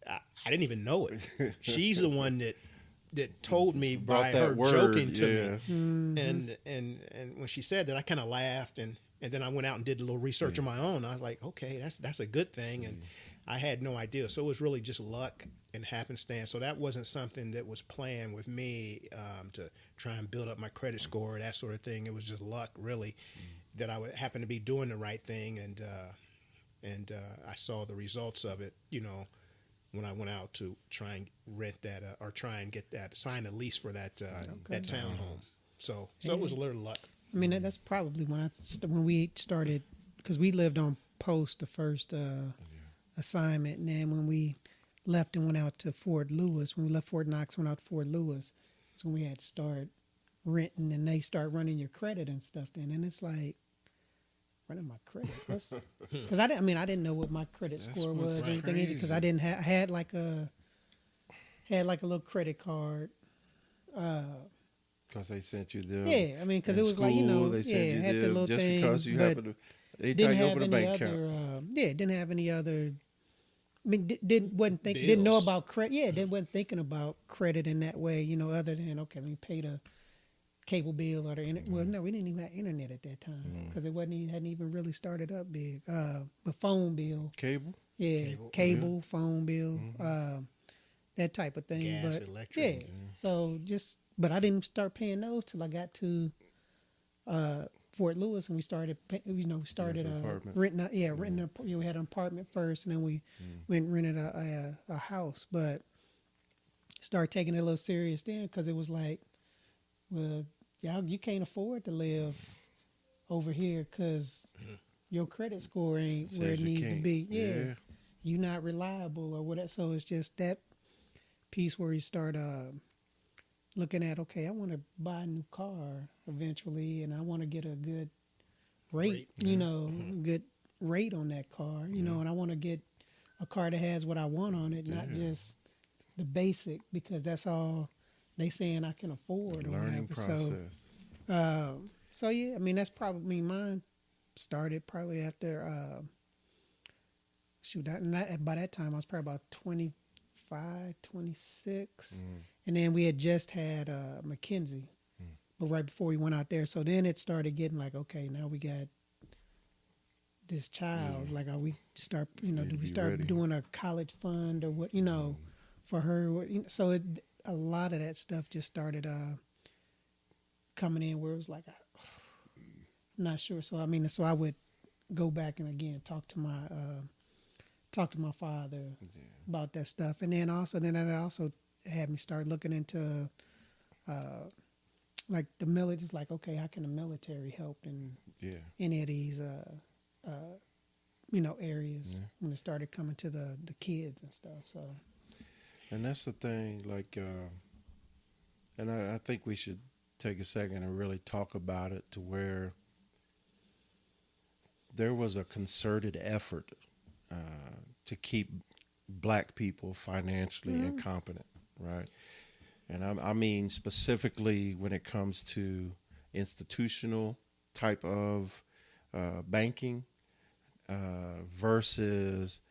S3: I didn't even know it. She's the one that told me by her joking to me. And when she said that, I kind of laughed, and then I went out and did a little research on my own. I was like, okay, that's a good thing. And I had no idea. So it was really just luck and happenstance. So that wasn't something that was planned with me to try and build up my credit score, that sort of thing. It was just luck, really, that I would happen to be doing the right thing. And I saw the results of it, you know, when I went out to try and rent that or try and get that, sign a lease for that that townhome. So it was a little luck.
S1: I mean, that's probably when we started, because we lived on post the first assignment, and then when we left and went out to Fort Lewis, when we left Fort Knox, went out to Fort Lewis, that's when we had to start renting, and they start running your credit and stuff. Then, and it's like, running my credit, because I didn't know what my credit score was or anything either, because I didn't I had like a little credit card.
S2: Because they sent you them.
S1: Yeah, I mean, because it was like, you know,
S2: they sent you
S1: had the
S2: them
S1: little
S2: just
S1: thing,
S2: because you
S1: but
S2: happened to. They tell you open a bank account.
S1: Didn't have any other. I mean, didn't know about credit. Yeah, wasn't thinking about credit in that way. You know, other than okay, let me pay the cable bill or the internet. Well, no, we didn't even have internet at that time because it hadn't even really started up big. The phone bill,
S2: cable,
S1: cable, phone bill, that type of thing.
S3: Gas,
S1: but
S3: electric.
S1: so but I didn't start paying those till I got to Fort Lewis, and we started, renting. Renting. We had an apartment first, and then we went and rented a house. But started taking it a little serious then, because it was like, well, you can't afford to live over here because your credit score ain't where it needs to be. Yeah, you're not reliable or whatever. So it's just that piece where you start looking at, okay, I want to buy a new car eventually, and I want to get a good rate, good rate on that car, know, and I want to get a car that has what I want on it, not just the basic, because that's all they saying I can afford or
S2: learning
S1: whatever.
S2: process.
S1: So yeah, I mean, that's probably mine started probably after by that time I was probably about 25, 26. And then we had just had McKenzie, but right before we went out there. So then it started getting like, okay, now we got this child. Like, are we start, do we start doing a college fund or what, for her? So a lot of that stuff just started coming in where it was like, I'm not sure. So, I mean, so I would go back and again talk to my father about that stuff. And then that also had me start looking into like the military. Just like, okay, how can the military help in any of these areas when it started coming to the kids and stuff. So,
S2: and that's the thing, like, and I think we should take a second and really talk about it, to where there was a concerted effort to keep Black people financially incompetent, right? And I mean specifically when it comes to institutional type of banking versus,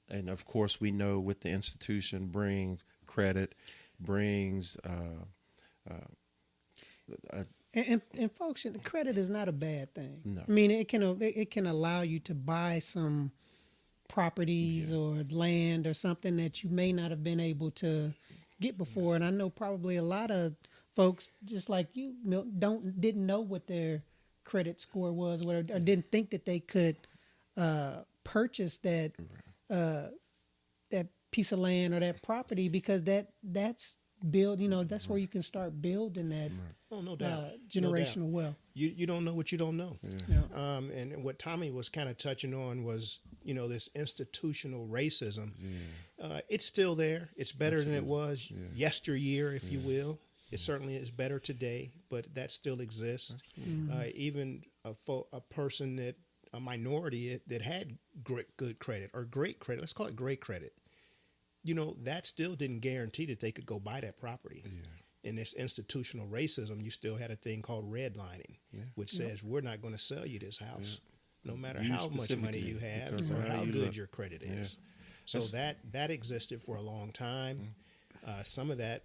S2: and of course we know with the institution brings credit, brings
S1: and folks, the credit is not a bad thing.
S2: No.
S1: I mean, it can allow you to buy some properties or land or something that you may not have been able to get before. And I know probably a lot of folks, just like you, didn't know what their credit score was, or didn't think that they could purchase that that piece of land or that property, because that's that's where you can start building that
S3: no doubt.
S1: Generational wealth.
S3: You don't know what you don't know.
S1: Yeah.
S3: And what Tommie was kind of touching on was, this institutional racism, it's still there. It's better than it was yesteryear, if you will. It certainly is better today, but that still exists. Even a person that a minority that had good credit or great credit, let's call it great credit, that still didn't guarantee that they could go buy that property. In this institutional racism, you still had a thing called redlining, which says we're not going to sell you this house, no matter how much money you have or how good your credit is. So that existed for a long time. Some of that,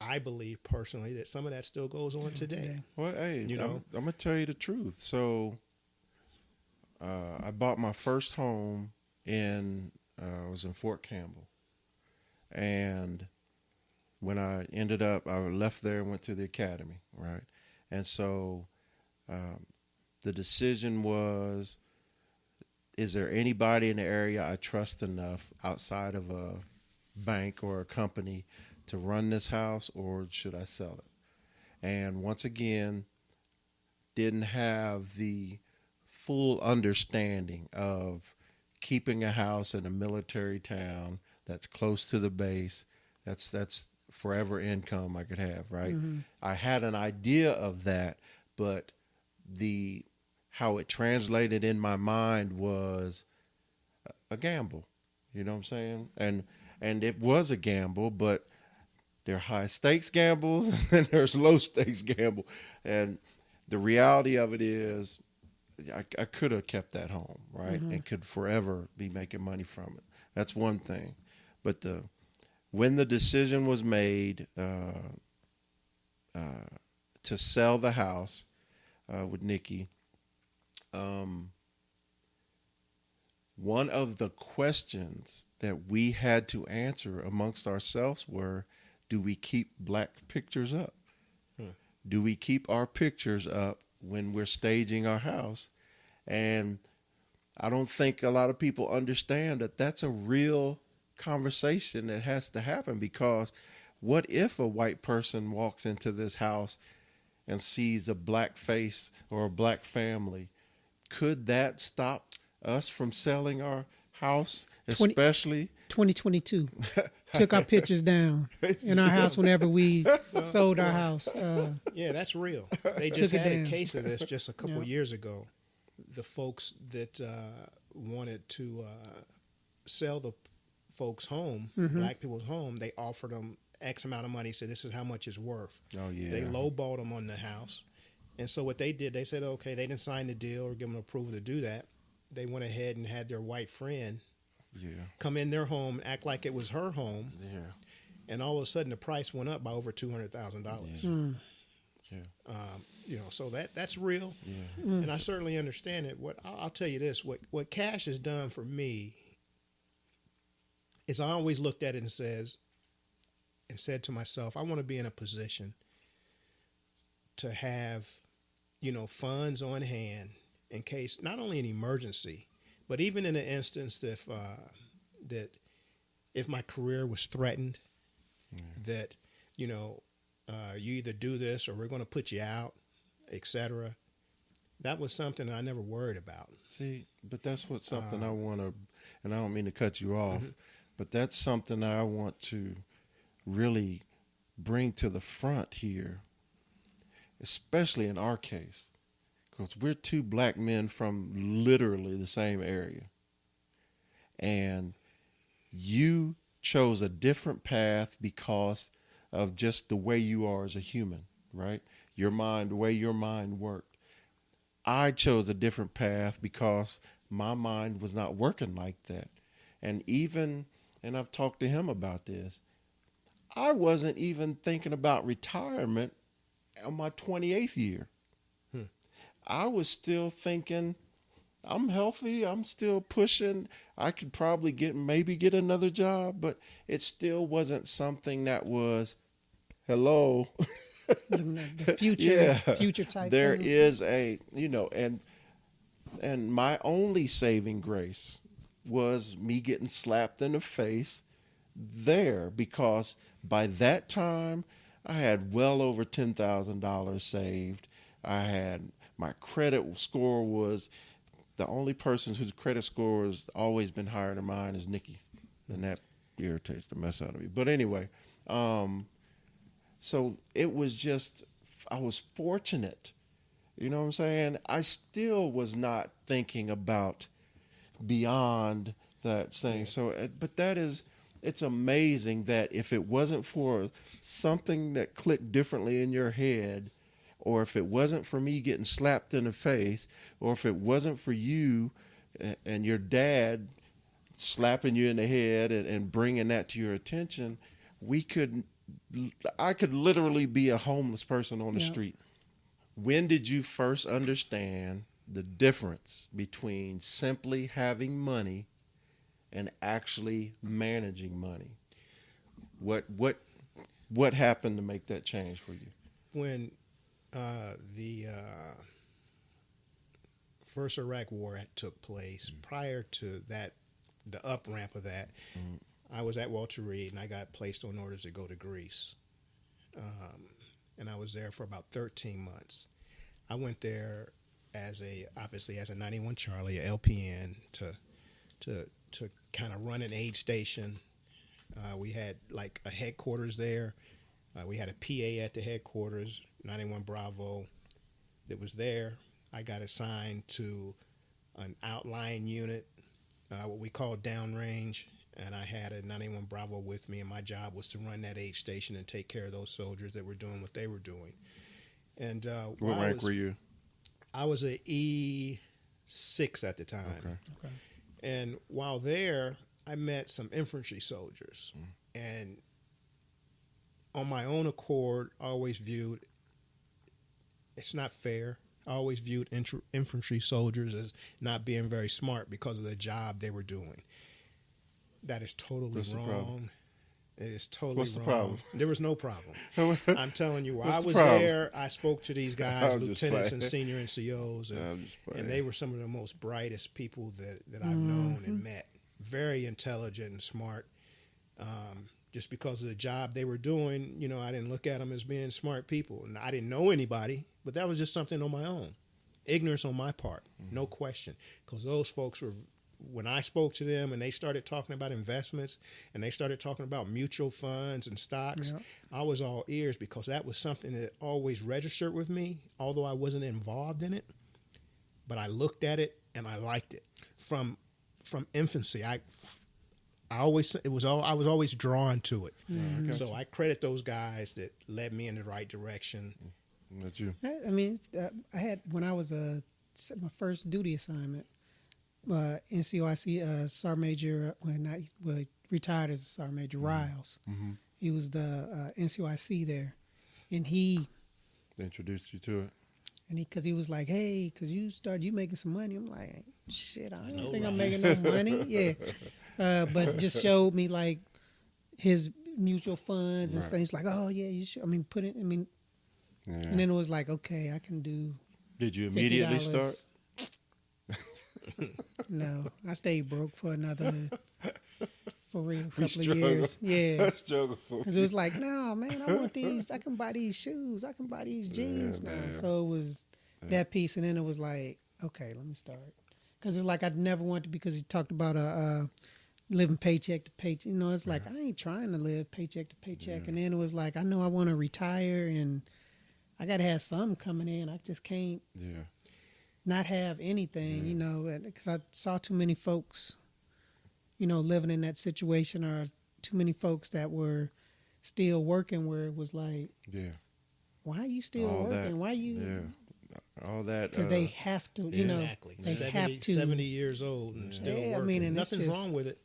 S3: I believe personally, that some of that still goes on today.
S2: Well, hey, I'm going to tell you the truth. So I bought my first home I was in Fort Campbell. And when I ended up, I left there and went to the academy, right? And so the decision was, is there anybody in the area I trust enough outside of a bank or a company to run this house, or should I sell it? And once again, didn't have the full understanding of keeping a house in a military town that's close to the base. That's forever income I could have, right? I had an idea of that, but how it translated in my mind was a gamble. You know what I'm saying? And it was a gamble, but there are high stakes gambles and there's low stakes gamble. And the reality of it is I could have kept that home, right? And could forever be making money from it. That's one thing. But when the decision was made to sell the house with Nikki, one of the questions that we had to answer amongst ourselves were, do we keep black pictures up? Do we keep our pictures up when we're staging our house? And I don't think a lot of people understand that that's a real conversation that has to happen, because what if a white person walks into this house and sees a black face or a black family? Could that stop us from selling our house, especially
S1: 2022 took our pictures down in our house whenever we sold our house.
S3: Yeah, that's real. They just had a case of this just a couple years ago. The folks that wanted to sell the folks' home, black people's home, they offered them X amount of money, said this is how much it's worth. Oh, yeah. They lowballed them on the house. And so what they did, they said, okay, they didn't sign the deal or give them approval to do that. They went ahead and had their white friend come in their home, act like it was her home. Yeah. And all of a sudden the price went up by over $200,000. So that's real. Yeah. And I certainly understand it. I'll tell you this, what cash has done for me is I always looked at it and said to myself, I want to be in a position to have, funds on hand in case, not only an emergency, but even in an instance that if my career was threatened, that, you either do this or we're going to put you out, etc. That was something I never worried about.
S2: See, but that's what something I want to, and I don't mean to cut you off, but that's something that I want to really bring to the front here, especially in our case, because we're two black men from literally the same area. And you chose a different path because of just the way you are as a human, right? Your mind, the way your mind worked. I chose a different path because my mind was not working like that. And I've talked to him about this, I wasn't even thinking about retirement on my 28th year. I was still thinking, I'm healthy, I'm still pushing, I could probably get another job, but it still wasn't something that was, hello.
S1: the future type
S2: there
S1: thing.
S2: Is and my only saving grace was me getting slapped in the face there, because by that time I had well over $10,000 saved. My credit score was the only person whose credit score has always been higher than mine is Nikki, and that irritates the mess out of me. But anyway, so it was just, I was fortunate. You know what I'm saying? I still was not thinking about beyond that thing. So, but it's amazing that if it wasn't for something that clicked differently in your head, or if it wasn't for me getting slapped in the face, or if it wasn't for you and your dad slapping you in the head and bringing that to your attention, I could literally be a homeless person on the street. When did you first understand the difference between simply having money and actually managing money? What happened to make that change for you?
S3: When the first Iraq War took place, prior to that, the up ramp of that, I was at Walter Reed and I got placed on orders to go to Greece. And I was there for about 13 months. I went there obviously as a 91 Charlie, a LPN, to kind of run an aid station. We had like a headquarters there. We had a PA at the headquarters, 91 Bravo, that was there. I got assigned to an outlying unit, what we call downrange, and I had a 91 Bravo with me, and my job was to run that aid station and take care of those soldiers that were doing what they were doing. And
S2: what rank were you?
S3: I was a E6 at the time.
S1: Okay.
S3: And while there, I met some infantry soldiers. And on my own accord, I always viewed, it's not fair. I always viewed infantry soldiers as not being very smart because of the job they were doing. That is totally wrong. It is totally
S2: What's the
S3: wrong.
S2: problem?
S3: There was no problem. I'm telling you, while I was
S2: problem?
S3: there, I spoke to these guys,
S2: I'm just
S3: lieutenants
S2: playing.
S3: and senior NCOs, and they were some of the most brightest people that I've known and met. Very intelligent and smart. Just because of the job they were doing, you know, I didn't look at them as being smart people. And I didn't know anybody, but that was just something on my own. Ignorance on my part, no question. Because those folks were, when I spoke to them and they started talking about investments and they started talking about mutual funds and stocks, I was all ears because that was something that always registered with me, although I wasn't involved in it. But I looked at it and I liked it. From infancy, I was always drawn to it. So I credit those guys that led me in the right direction.
S2: That's you.
S1: I mean, I had, when I was my first duty assignment, NCOIC Sergeant Major, retired as a Sergeant Major Riles. He was the NCOIC there, and he
S2: introduced you to it.
S1: And because he was like, hey, because you making some money. I'm like, shit, I don't think I'm making no money. Yeah. But just showed me like his mutual funds and stuff. He's like, oh yeah, you should. I mean, and then it was like, okay, I can do.
S2: Did you immediately
S1: $50.
S2: start?
S1: No, I stayed broke for another, for real, couple of
S2: struggle.
S1: years. Yeah.
S2: I struggle for
S1: Because it was like, no, man, I want these. I can buy these shoes. I can buy these jeans now.
S2: man.
S1: So it was that piece. And then it was like, okay, let me start. Because it's like I never wanted to, because you talked about living paycheck to paycheck. You know, it's like, I ain't trying to live paycheck to paycheck. And then it was like, I know I want to retire and I got to have something coming in. I just can't not have anything, you know, because I saw too many folks, you know, living in that situation, or too many folks that were still working where it was like, why are you still
S2: all
S1: working?
S2: That,
S1: why you?
S2: All that.
S1: Because they have to, you know, they
S3: 70,
S1: have to.
S3: 70 years old and still working.
S1: I mean, and
S3: nothing's
S1: just,
S3: wrong with it.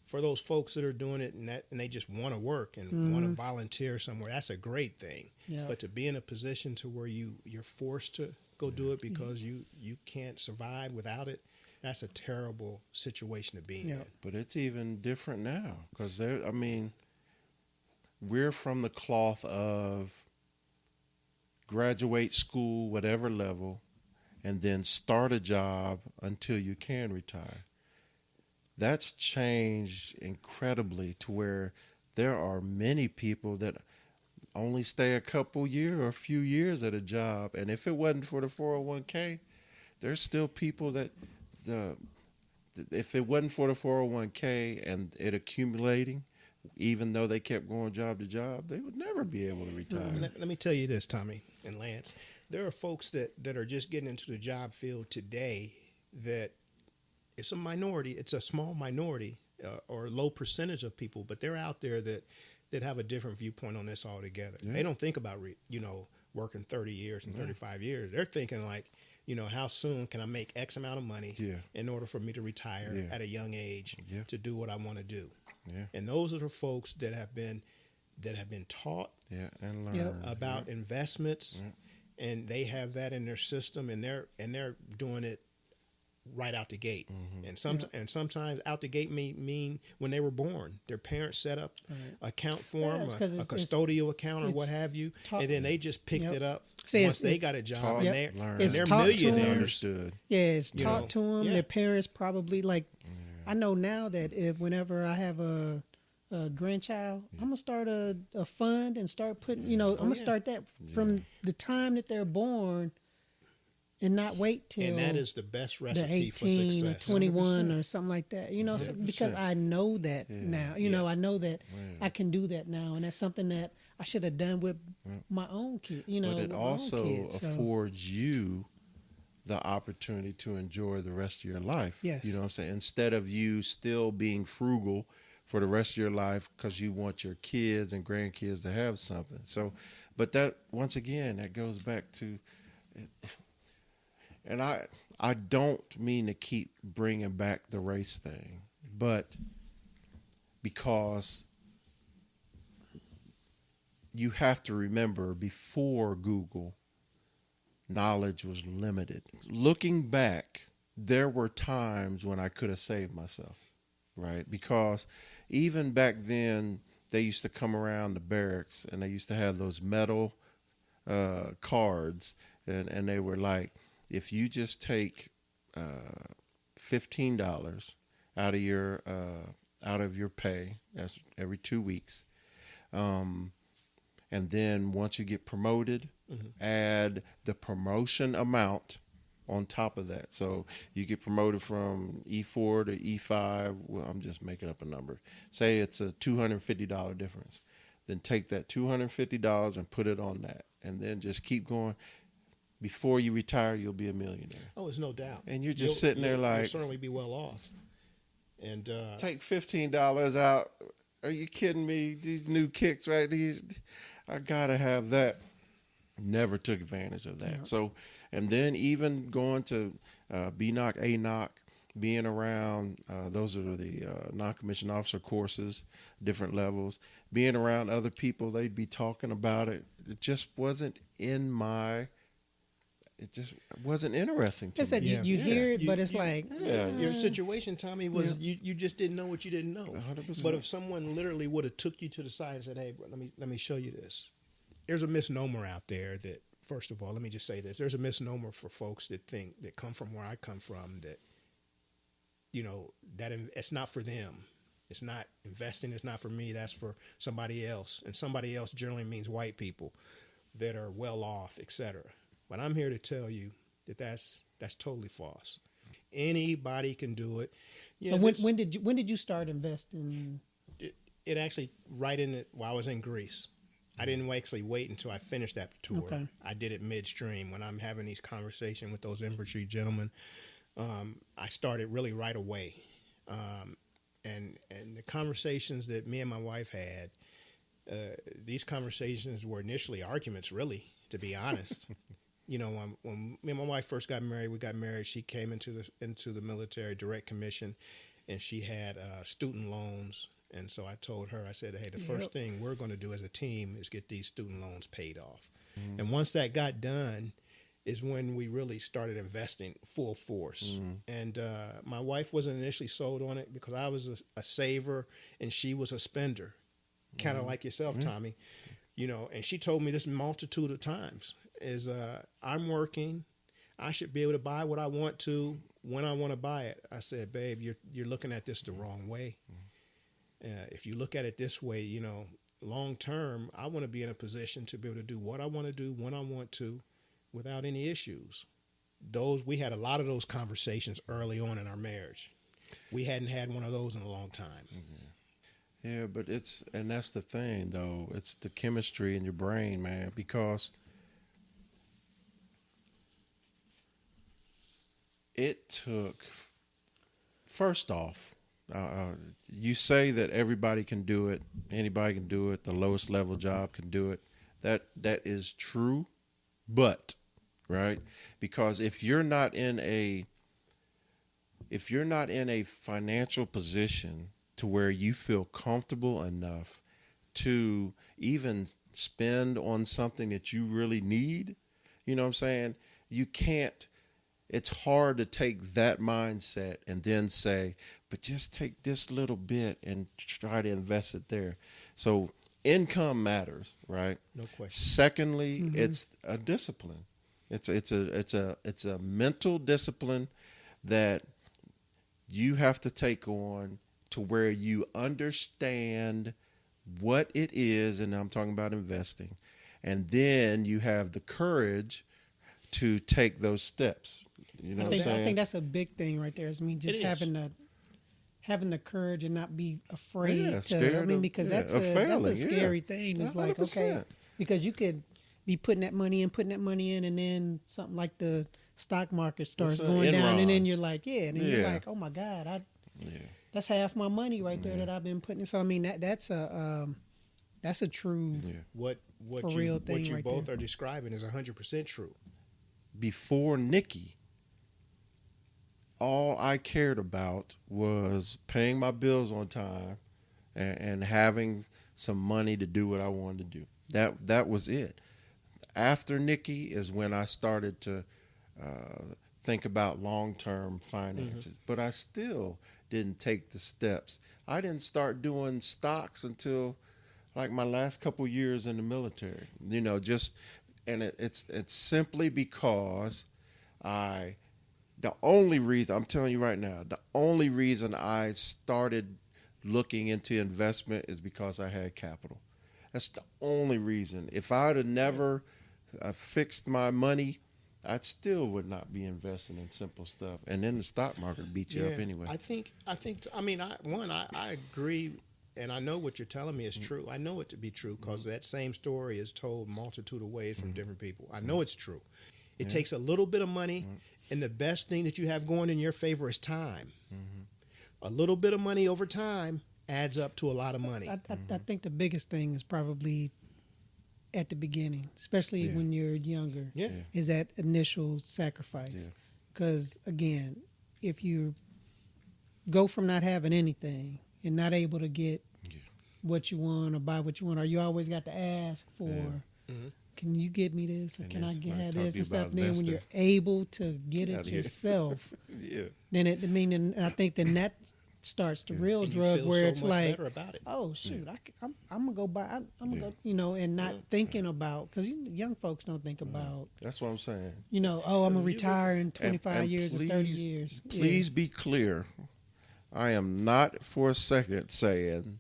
S3: For those folks that are doing it and they just want to work and want to volunteer somewhere, that's a great thing. But to be in a position to where you're forced to go do it because you can't survive without it, that's a terrible situation to be in.
S2: But it's even different now because we're from the cloth of graduate school, whatever level, and then start a job until you can retire. That's changed incredibly to where there are many people that only stay a couple years or a few years at a job. And if it wasn't for the 401k, there's still people that if it wasn't for the 401k and it accumulating, even though they kept going job to job, they would never be able to retire.
S3: Let me tell you this, Tommie and Lance. There are folks that are just getting into the job field today that it's a minority. It's a small minority or low percentage of people, but they're out there that have a different viewpoint on this altogether. Yeah. They don't think about, working 30 years and 35 years. They're thinking like, how soon can I make X amount of money in order for me to retire at a young age to do what I want to do. Yeah. And those are the folks that have been taught
S2: and learn
S3: about investments, and they have that in their system, and they're doing it right out the gate. Mm-hmm. And sometimes out the gate mean when they were born, their parents set up account for them, a custodial account or what have you, and then they just picked it up once they got a job, and they're millionaires.
S1: It's taught to them. Their parents probably I know now that whenever I have a grandchild, I'm gonna start a fund and start putting. I'm gonna start that from the time that they're born, and not wait till.
S3: And that is the best recipe for
S1: 18
S3: success.
S1: or 21 or something like that. Because I know that now. I know that I can do that now, and that's something that I should have done with my own kid.
S2: But it also affords you the opportunity to enjoy the rest of your life.
S1: Yes.
S2: You know what I'm saying? Instead of you still being frugal for the rest of your life because you want your kids and grandkids to have something. So, but that, once again, that goes back to, and I don't mean to keep bringing back the race thing, but because you have to remember before Google, knowledge was limited. Looking back, there were times when I could have saved myself, right? Because even back then, they used to come around the barracks and they used to have those metal cards, and they were like, if you just take $15 out of your pay, that's every 2 weeks, and then once you get promoted, add the promotion amount on top of that. So you get promoted from E4 to E5. Well, I'm just making up a number. Say it's a $250 difference. Then take that $250 and put it on that. And then just keep going. Before you retire, you'll be a millionaire.
S3: Oh, there's no doubt.
S2: And you're just sitting there like...
S3: You'll certainly be well off. And
S2: take $15 out. Are you kidding me? These new kicks, right? I got to have that. Never took advantage of that. Yeah. So, and then even going to B-Knock, A-Knock, being around, those are the non-commissioned officer courses, different levels, being around other people, they'd be talking about it. It just wasn't in my... It just wasn't interesting to me.
S1: You hear it, but it's
S3: your situation, Tommie, was you just didn't know what you didn't know.
S2: 100%.
S3: But if someone literally would have took you to the side and said, "Hey, bro, let me show you this," there's a misnomer out there that, first of all, let me just say this: there's a misnomer for folks that come from where I come from that it's not for them. It's not investing. It's not for me. That's for somebody else, and somebody else generally means white people that are well off, etc. But I'm here to tell you that that's totally false. Anybody can do it.
S1: So when did you start investing?
S3: It actually right in it while I was in Greece. I didn't actually wait until I finished that tour.
S1: Okay.
S3: I did it midstream when I'm having these conversations with those infantry gentlemen. I started really right away, and the conversations that me and my wife had, these conversations were initially arguments, really, to be honest. When me and my wife first got married, she came into the military, direct commission, and she had student loans. And so I told her, I said, hey, the first thing we're going to do as a team is get these student loans paid off. Mm-hmm. And once that got done is when we really started investing full force. Mm-hmm. And my wife wasn't initially sold on it because I was a saver and she was a spender, kind of like yourself, Tommie. And she told me this multitude of times. Is I'm working, I should be able to buy what I want to when I want to buy it. I said, babe, you're looking at this the wrong way. If you look at it this way, long term, I want to be in a position to be able to do what I want to do when I want to without any issues. we had a lot of those conversations early on in our marriage. We hadn't had one of those in a long time.
S2: Yeah, but and that's the thing though. It's the chemistry in your brain, man, because it took, first off, you say that everybody can do it, anybody can do it, the lowest level job can do it. That is true, but, right? Because if you're not in a financial position to where you feel comfortable enough to even spend on something that you really need, you know what I'm saying? You can't. It's hard to take that mindset and then say, but just take this little bit and try to invest it there. So income matters, right?
S3: No question.
S2: Secondly, it's a discipline. It's a mental discipline that you have to take on to where you understand what it is, and I'm talking about investing, and then you have the courage to take those steps. You know what I'm saying?
S1: I think that's a big thing right there. I mean, just having the courage and not be afraid because that's a scary thing. It's
S2: 100%.
S1: like, okay, because you could be putting that money in, and then something like the stock market starts going down, and then you're like, you're like, oh my God, that's half my money right there that I've been putting. So I mean, that's a true
S3: what
S1: real thing.
S3: What you
S1: right
S3: both
S1: there.
S3: are describing is 100% true.
S2: Before Nikki, all I cared about was paying my bills on time and having some money to do what I wanted to do. That was it. After Nikki is when I started to think about long-term finances, but I still didn't take the steps. I didn't start doing stocks until like my last couple years in the military. You know, it's simply because the only reason, I'm telling you right now, the only reason I started looking into investment is because I had capital. That's the only reason. If I would have never fixed my money, I still would not be investing in simple stuff. And then the stock market beat you up anyway.
S3: I agree, and I know what you're telling me is true. I know it to be true because that same story is told multitude of ways from different people. I know it's true. It takes a little bit of money, and the best thing that you have going in your favor is time. A little bit of money over time adds up to a lot of money.
S1: I think the biggest thing is probably at the beginning, especially when you're younger, is that initial sacrifice. Because, again, if you go from not having anything and not able to get what you want or buy what you want, or you always got to ask for, can you get me this, or can I have this and stuff? And then when you're able to get it yourself, then and I think then that starts the real drug where it's like, oh shoot, I'm gonna go buy, I'm gonna go, and not thinking about, because young folks don't think about.
S2: That's what I'm saying.
S1: I'm gonna retire in 25 years or 30 years.
S2: Please be clear. I am not for a second saying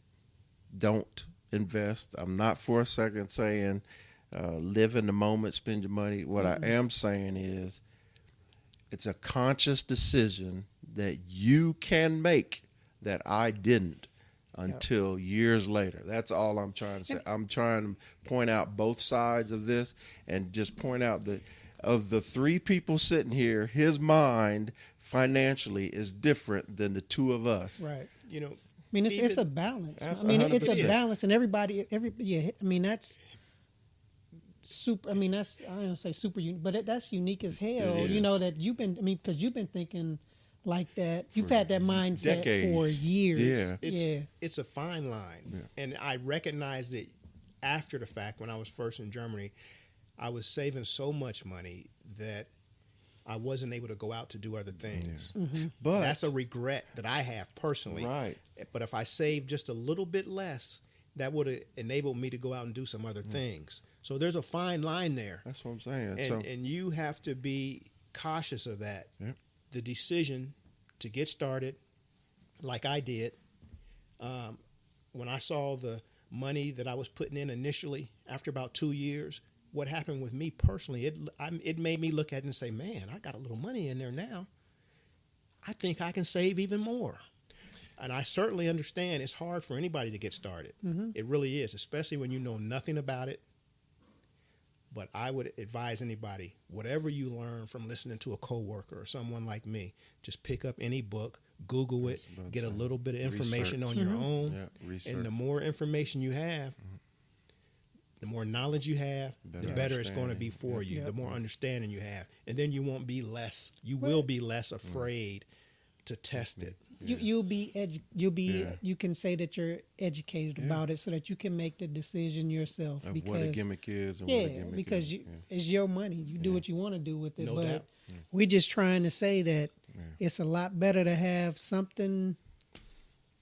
S2: don't invest. I'm not for a second saying live in the moment, spend your money. What I am saying is it's a conscious decision that you can make that I didn't until years later. That's all I'm trying to say. I'm trying to point out both sides of this and just point out that of the three people sitting here, his mind financially is different than the two of us.
S1: Right. I mean, it's a balance. I mean,
S2: 100%.
S1: it's a balance, and I mean, that's super. I mean, that's, I don't say super unique, but that's unique as hell. That you've been. I mean, because you've been thinking like that. You've had that mindset
S2: decades.
S1: for years.
S3: It's a fine line, and I recognized it after the fact. When I was first in Germany, I was saving so much money that I wasn't able to go out to do other things. But that's a regret that I have personally.
S2: Right.
S3: But if I saved just a little bit less, that would have enabled me to go out and do some other things. So there's a fine line there.
S2: That's what I'm saying.
S3: And you have to be cautious of that. The decision to get started, like I did, when I saw the money that I was putting in initially, after about 2 years, what happened with me personally, it made me look at it and say, man, I got a little money in there now. I think I can save even more. And I certainly understand it's hard for anybody to get started. Mm-hmm. It really is, especially when you know nothing about it. But I would advise anybody, whatever you learn from listening to a coworker or someone like me, just pick up any book, Google it, get a little bit of information on your own. Yeah, and the more information you have, the more knowledge you have, the better it's going to be for you, the more understanding you have. And then you won't be less, you will be less afraid to test it.
S1: You can say that you're educated about it so that you can make the decision yourself.
S2: Of
S1: because
S2: what a gimmick is and what a gimmick
S1: because
S2: is.
S1: It's your money. You do what you want to do with it.
S3: No
S1: but
S3: doubt.
S1: we're just trying to say that it's a lot better to have something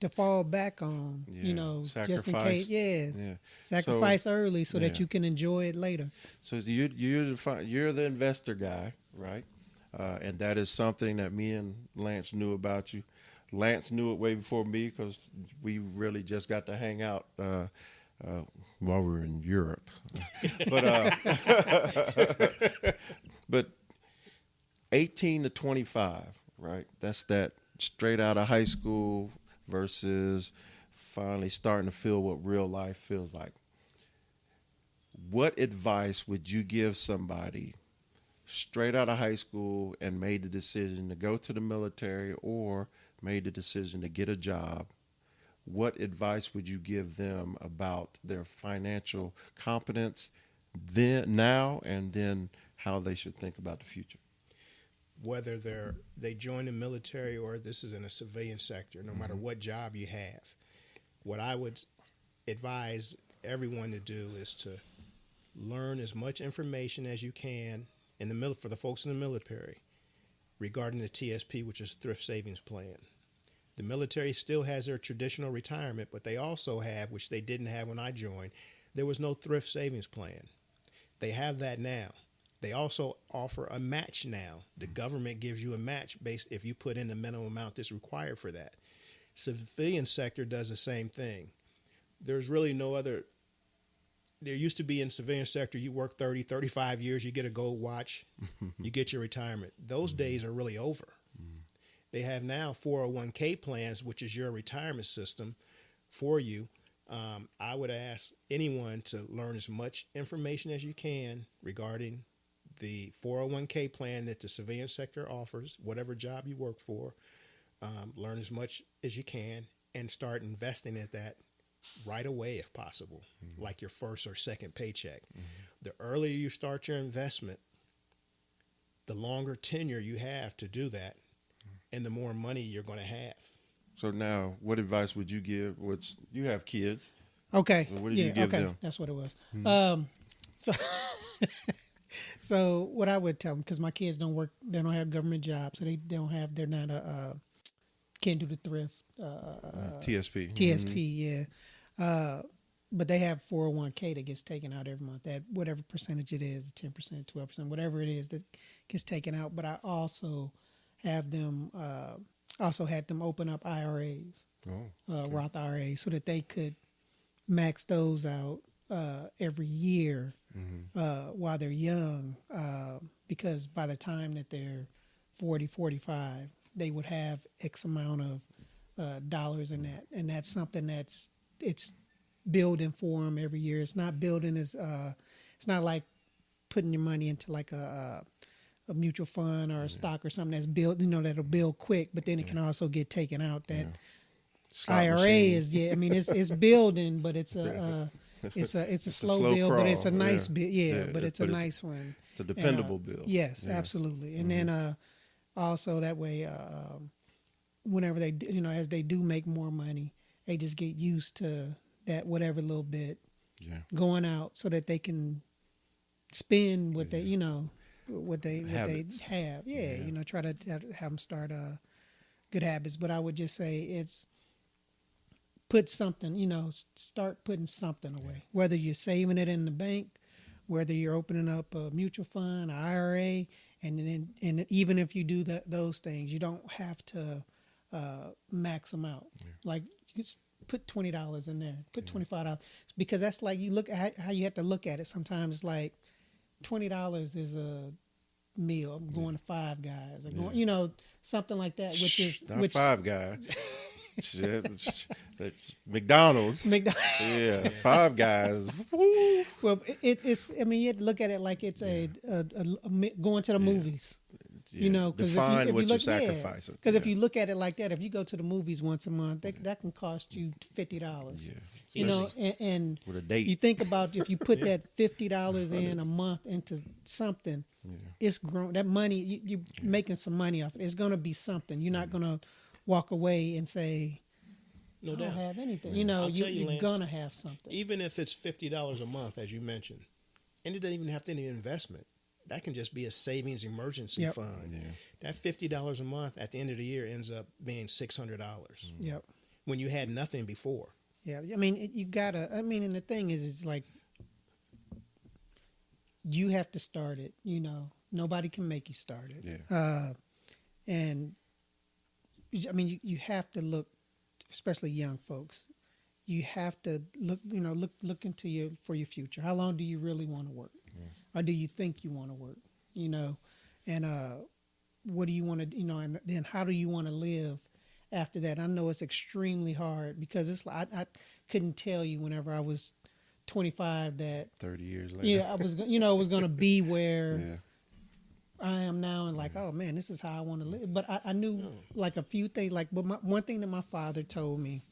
S1: to fall back on,
S2: Sacrifice.
S1: just in case. Sacrifice early so that you can enjoy it later.
S2: So you're the investor guy, right? And that is something that me and Lance knew about you. Lance knew it way before me because we really just got to hang out while we were in Europe. But 18 to 25, right? That's that straight out of high school versus finally starting to feel what real life feels like. What advice would you give somebody straight out of high school and made the decision to go to the military or made the decision to get a job? What advice would you give them about their financial competence now and then how they should think about the future?
S3: Whether they join the military or this is in a civilian sector, no matter what job you have, what I would advise everyone to do is to learn as much information as you can for the folks in the military regarding the TSP, which is Thrift Savings Plan. The military still has their traditional retirement, but they also have, which they didn't have when I joined, there was no Thrift Savings Plan. They have that now. They also offer a match now. The government gives you a match based if you put in the minimum amount that's required for that. Civilian sector does the same thing. There's really no other. There used to be in civilian sector, you work 30, 35 years, you get a gold watch, you get your retirement. Those days are really over. They have now 401k plans, which is your retirement system for you. I would ask anyone to learn as much information as you can regarding the 401k plan that the civilian sector offers, whatever job you work for. Learn as much as you can and start investing at that right away if possible, like your first or second paycheck. The earlier you start your investment, the longer tenure you have to do that, and the more money you're going to have.
S2: So now, what advice would you give? You have kids.
S1: Okay.
S2: So what did you give them?
S1: That's what it was. So what I would tell them, because my kids don't work, they don't have government jobs, so they're not can't do the thrift.
S2: TSP.
S1: TSP, yeah. But they have 401k that gets taken out every month at whatever percentage it is, the 10%, 12%, whatever it is that gets taken out. But I also have them, had them open up IRAs, Roth IRAs, so that they could max those out every year while they're young, because by the time that they're 40, 45, they would have X amount of dollars in that. And that's something it's building for them every year. It's not building it's not like putting your money into like a mutual fund or a stock or something that's built, that'll build quick, but then it can also get taken out. That IRA
S2: machine.
S1: It's building, but it's a slow build,
S2: crawl.
S1: but it's a nice build. But it's a
S2: but
S1: nice one.
S2: It's a dependable build.
S1: Yes, absolutely. And then also that way, whenever they, as they do make more money, they just get used to that whatever little bit going out, so that they can spend what they, what they have. Try to have them start good habits. But I would just say it's put something, start putting something away. Whether you're saving it in the bank, whether you're opening up a mutual fund, an IRA, and even if you do those things, you don't have to max them out. Like you just put $20 in there, put $25, because that's like you look at how you have to look at it. Sometimes it's like $20 is a meal. I'm going to Five Guys, or going, something like that. Which
S2: Five Guys. McDonald's. Yeah, Five Guys. Woo.
S1: Well, it's. I mean, you have to look at it like it's a going to the movies.
S2: Yeah.
S1: Because
S2: define
S1: if
S2: what
S1: you
S2: you're
S1: look,
S2: sacrificing.
S1: Because if you look at it like that, if you go to the movies once a month, that can cost you $50.
S2: Yeah,
S1: and
S2: with a date.
S1: You think about if you put that $50 in a month into something, it's grown. That money you're making some money off it. It's going to be something. You're not going to walk away and say,
S3: No
S1: I
S3: doubt.
S1: don't have anything. You're
S3: Lance,
S1: going to have something.
S3: Even if it's $50 a month, as you mentioned, and it doesn't even have to be an investment. That can just be a savings emergency fund.
S2: Yeah.
S3: That $50 a month at the end of the year ends up being $600.
S1: Yep.
S3: When you had nothing before.
S1: Yeah. I mean, you gotta. I mean, and the thing is, it's like you have to start it. Nobody can make you start it.
S2: Yeah.
S1: And I mean, you have to look, especially young folks. You have to look. Look into for your future. How long do you really want to work? Or do you think you want to work? And what do you want to, and then how do you want to live after that? I know it's extremely hard because it's like I couldn't tell you whenever I was 25 that
S2: 30 years later.
S1: Yeah, I was, it was going to be where I am now, and like, oh man, this is how I want to live. But I knew like a few things. Like, but one thing that my father told me,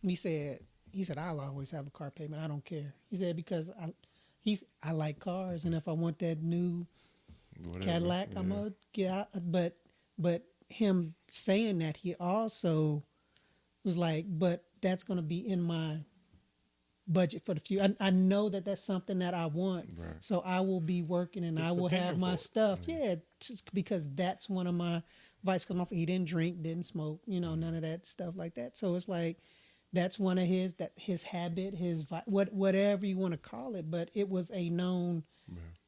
S1: he said, I'll always have a car payment. I don't care. He said because I like cars, and if I want that new Cadillac, I'm gonna get out. But him saying that, he also was like, but that's gonna be in my budget for the future. I know that that's something that I want, so I will be working and I will have my stuff. Yeah, just because that's one of my vices. Because he didn't drink, didn't smoke, none of that stuff like that. So it's like. That's one of his habit, whatever you want to call it, but it was a known.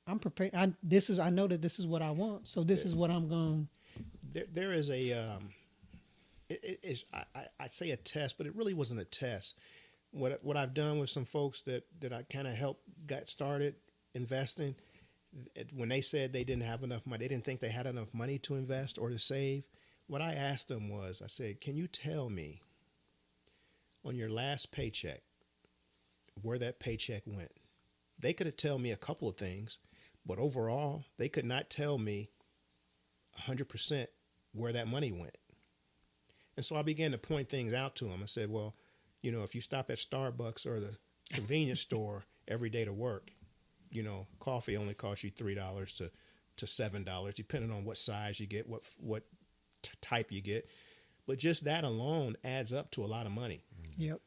S1: I'm prepared. I know that this is what I want, so this is what I'm going.
S3: There is a. I say a test, but it really wasn't a test. What I've done with some folks that I kind of helped got started investing, when they said they didn't have enough money, they didn't think they had enough money to invest or to save. What I asked them was, I said, "Can you tell me?" On your last paycheck, where that paycheck went. They could have told me a couple of things, but overall, they could not tell me 100% where that money went. And so I began to point things out to them. I said, well, if you stop at Starbucks or the convenience store every day to work, coffee only costs you $3 to $7, depending on what size you get, what type you get. But just that alone adds up to a lot of money.
S1: Yep.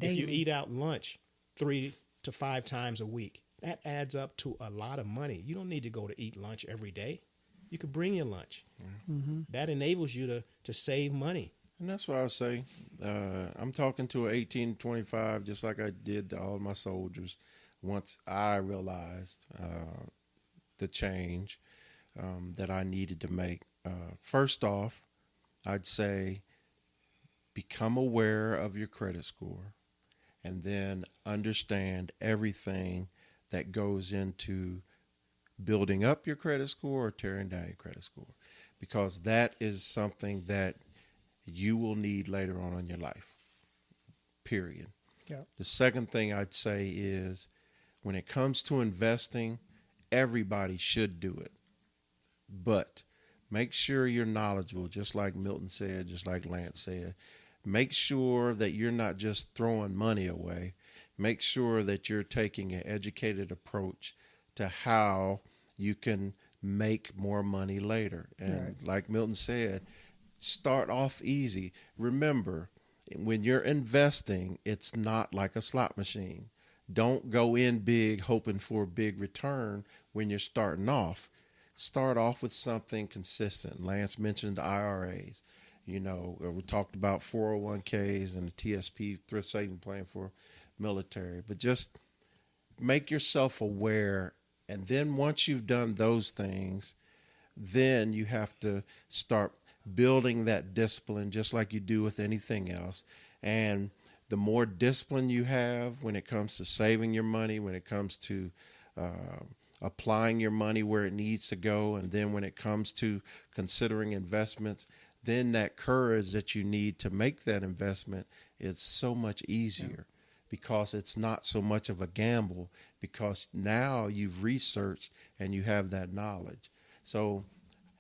S3: If you eat out lunch 3 to 5 times a week, that adds up to a lot of money. You don't need to go to eat lunch every day. You could bring your lunch. Mm-hmm. That enables you to save money.
S2: And that's what I would say. I'm talking to an 18 to 25, just like I did to all my soldiers. Once I realized the change that I needed to make. First off, I'd say become aware of your credit score and then understand everything that goes into building up your credit score or tearing down your credit score, because that is something that you will need later on in your life, period.
S1: Yeah.
S2: The second thing I'd say is when it comes to investing, everybody should do it, but make sure you're knowledgeable, just like Milton said, just like Lance said. Make sure that you're not just throwing money away. Make sure that you're taking an educated approach to how you can make more money later. And like Milton said, start off easy. Remember, when you're investing, it's not like a slot machine. Don't go in big hoping for a big return when you're starting off. Start off with something consistent. Lance mentioned IRAs. We talked about 401ks and the TSP, thrift saving plan for military. But just make yourself aware. And then once you've done those things, then you have to start building that discipline just like you do with anything else. And the more discipline you have when it comes to saving your money, when it comes to applying your money where it needs to go. And then when it comes to considering investments, then that courage that you need to make that investment is so much easier because it's not so much of a gamble because now you've researched and you have that knowledge. So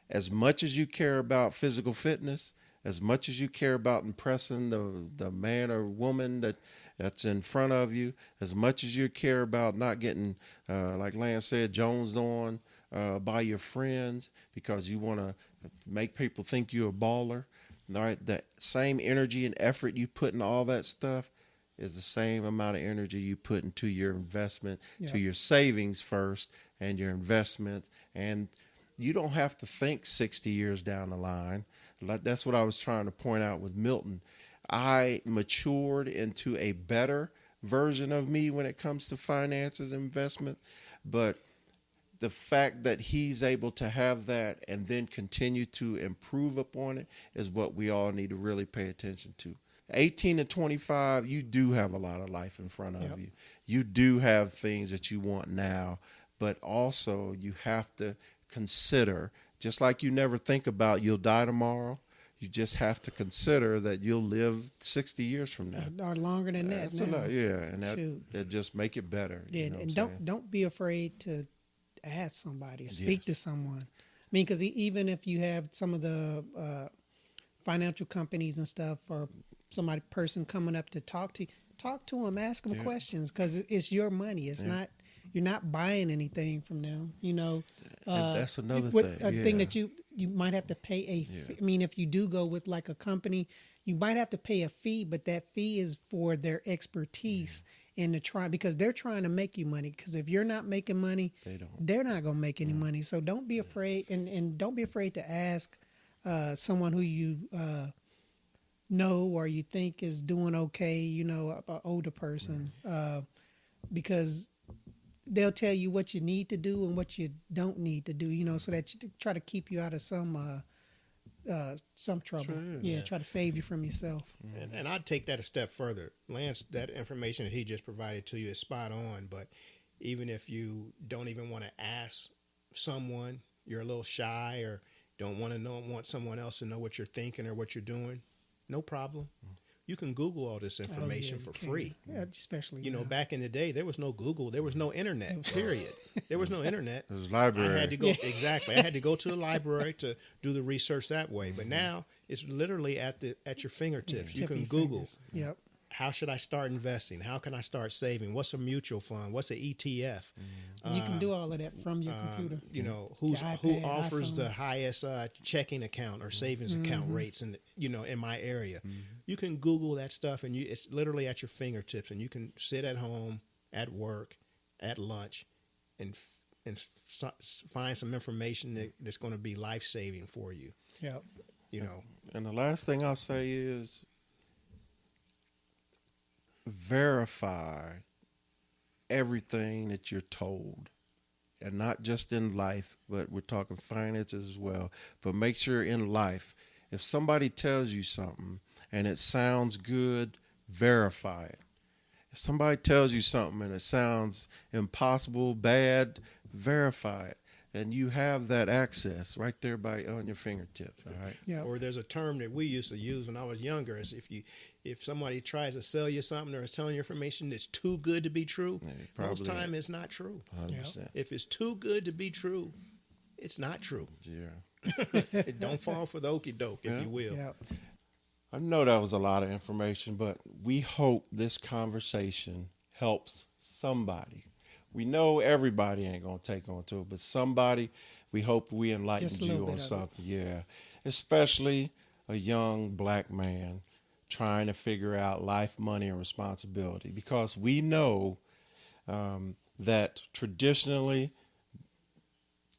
S2: as much as you care about physical fitness, as much as you care about impressing the man or woman that's in front of you, as much as you care about not getting, like Lance said, jonesed on by your friends because you want to make people think you're a baller. All right, that same energy and effort you put in all that stuff is the same amount of energy you put into your investment, to your savings first and your investment. And you don't have to think 60 years down the line. That's what I was trying to point out with Milton. I matured into a better version of me when it comes to finances and investment, but the fact that he's able to have that and then continue to improve upon it is what we all need to really pay attention to. 18 to 25, you do have a lot of life in front of you. You do have things that you want now, but also you have to consider, just like you never think about you'll die tomorrow, you just have to consider that you'll live 60 years from now.
S1: Or longer than that.
S2: That's a lot, and that just make it better.
S1: Yeah,
S2: you know
S1: and don't be afraid to ask somebody or speak to someone. I mean, because even if you have some of the financial companies and stuff, or person coming up to talk to them, ask them questions, because it's your money. It's not, you're not buying anything from them. You know,
S2: that's another
S1: thing that you might have to pay a fee. I mean, if you do go with like a company, you might have to pay a fee, but that fee is for their expertise and because they're trying to make you money. Because if you're not making money, they're not going to make any money. So don't be afraid, and don't be afraid to ask someone who you know or you think is doing okay, you know, an older person, because they'll tell you what you need to do and what you don't need to do, you know, so that you try to keep you out of some trouble. Try to save you from yourself.
S3: And I'd take that a step further. Lance, that information that he just provided to you is spot on, but even if you don't even want to ask someone, you're a little shy or don't want someone else to know what you're thinking or what you're doing, no problem. You can Google all this information for free.
S1: Yeah, especially
S3: you know, back in the day, there was no Google, there was no internet. Period. There was no internet.
S2: It was library.
S3: I had to go exactly. I had to go to the library to do the research that way. But now it's literally at your fingertips. You can Google.
S1: Yep.
S3: How should I start investing? How can I start saving? What's a mutual fund? What's an ETF?
S1: You can do all of that from your computer.
S3: You know, who offers the highest checking account or savings account rates in my area. You can Google that stuff, and it's literally at your fingertips, and you can sit at home, at work, at lunch, and find some information that's going to be life saving for you.
S1: Yeah.
S3: You know.
S2: And the last thing I'll say is, verify everything that you're told, and not just in life, but we're talking finances as well. But make sure in life, if somebody tells you something and it sounds good, verify it. If somebody tells you something and it sounds impossible, bad, verify it. And you have that access right there on your fingertips. All right.
S1: Yeah.
S3: Or there's a term that we used to use when I was younger, is if somebody tries to sell you something or is telling you information that's too good to be true, most time it's not true.
S2: 100%.
S3: If it's too good to be true, it's not true.
S2: Yeah.
S3: Don't fall for the okie doke, if you will.
S1: Yeah.
S2: I know that was a lot of information, but we hope this conversation helps somebody. We know everybody ain't going to take on to it, but somebody, we hope we enlightened you on something. Yeah. Especially a young black man trying to figure out life, money, and responsibility, because we know that traditionally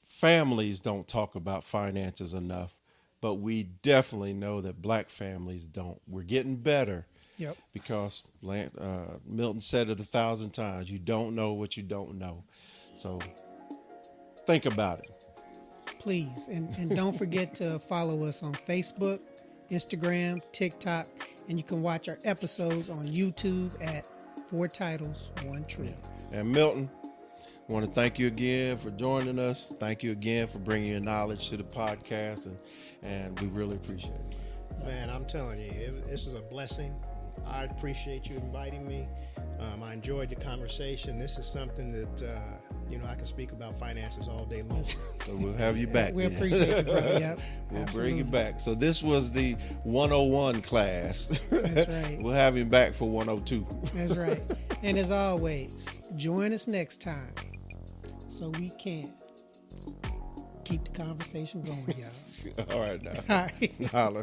S2: families don't talk about finances enough, but we definitely know that black families don't. We're getting better.
S1: Yep.
S2: Because Milton said it 1,000 times, you don't know what you don't know. So think about it.
S1: Please. And don't forget to follow us on Facebook, Instagram, TikTok, and you can watch our episodes on YouTube at 4 Titles, 1 Tree.
S2: And Milton, I want to thank you again for joining us. Thank you again for bringing your knowledge to the podcast, and we really appreciate it.
S3: Man, I'm telling you, this is a blessing. I appreciate you inviting me. I enjoyed the conversation. This is something that, I can speak about finances all day long.
S2: So we'll have you back.
S1: We appreciate it, brother. Yep.
S2: We'll bring you back. So this was the 101 class.
S1: That's right.
S2: We'll have him back for 102.
S1: That's right. And as always, join us next time so we can keep the conversation going, y'all.
S2: All right now.
S1: All right.
S2: Holla.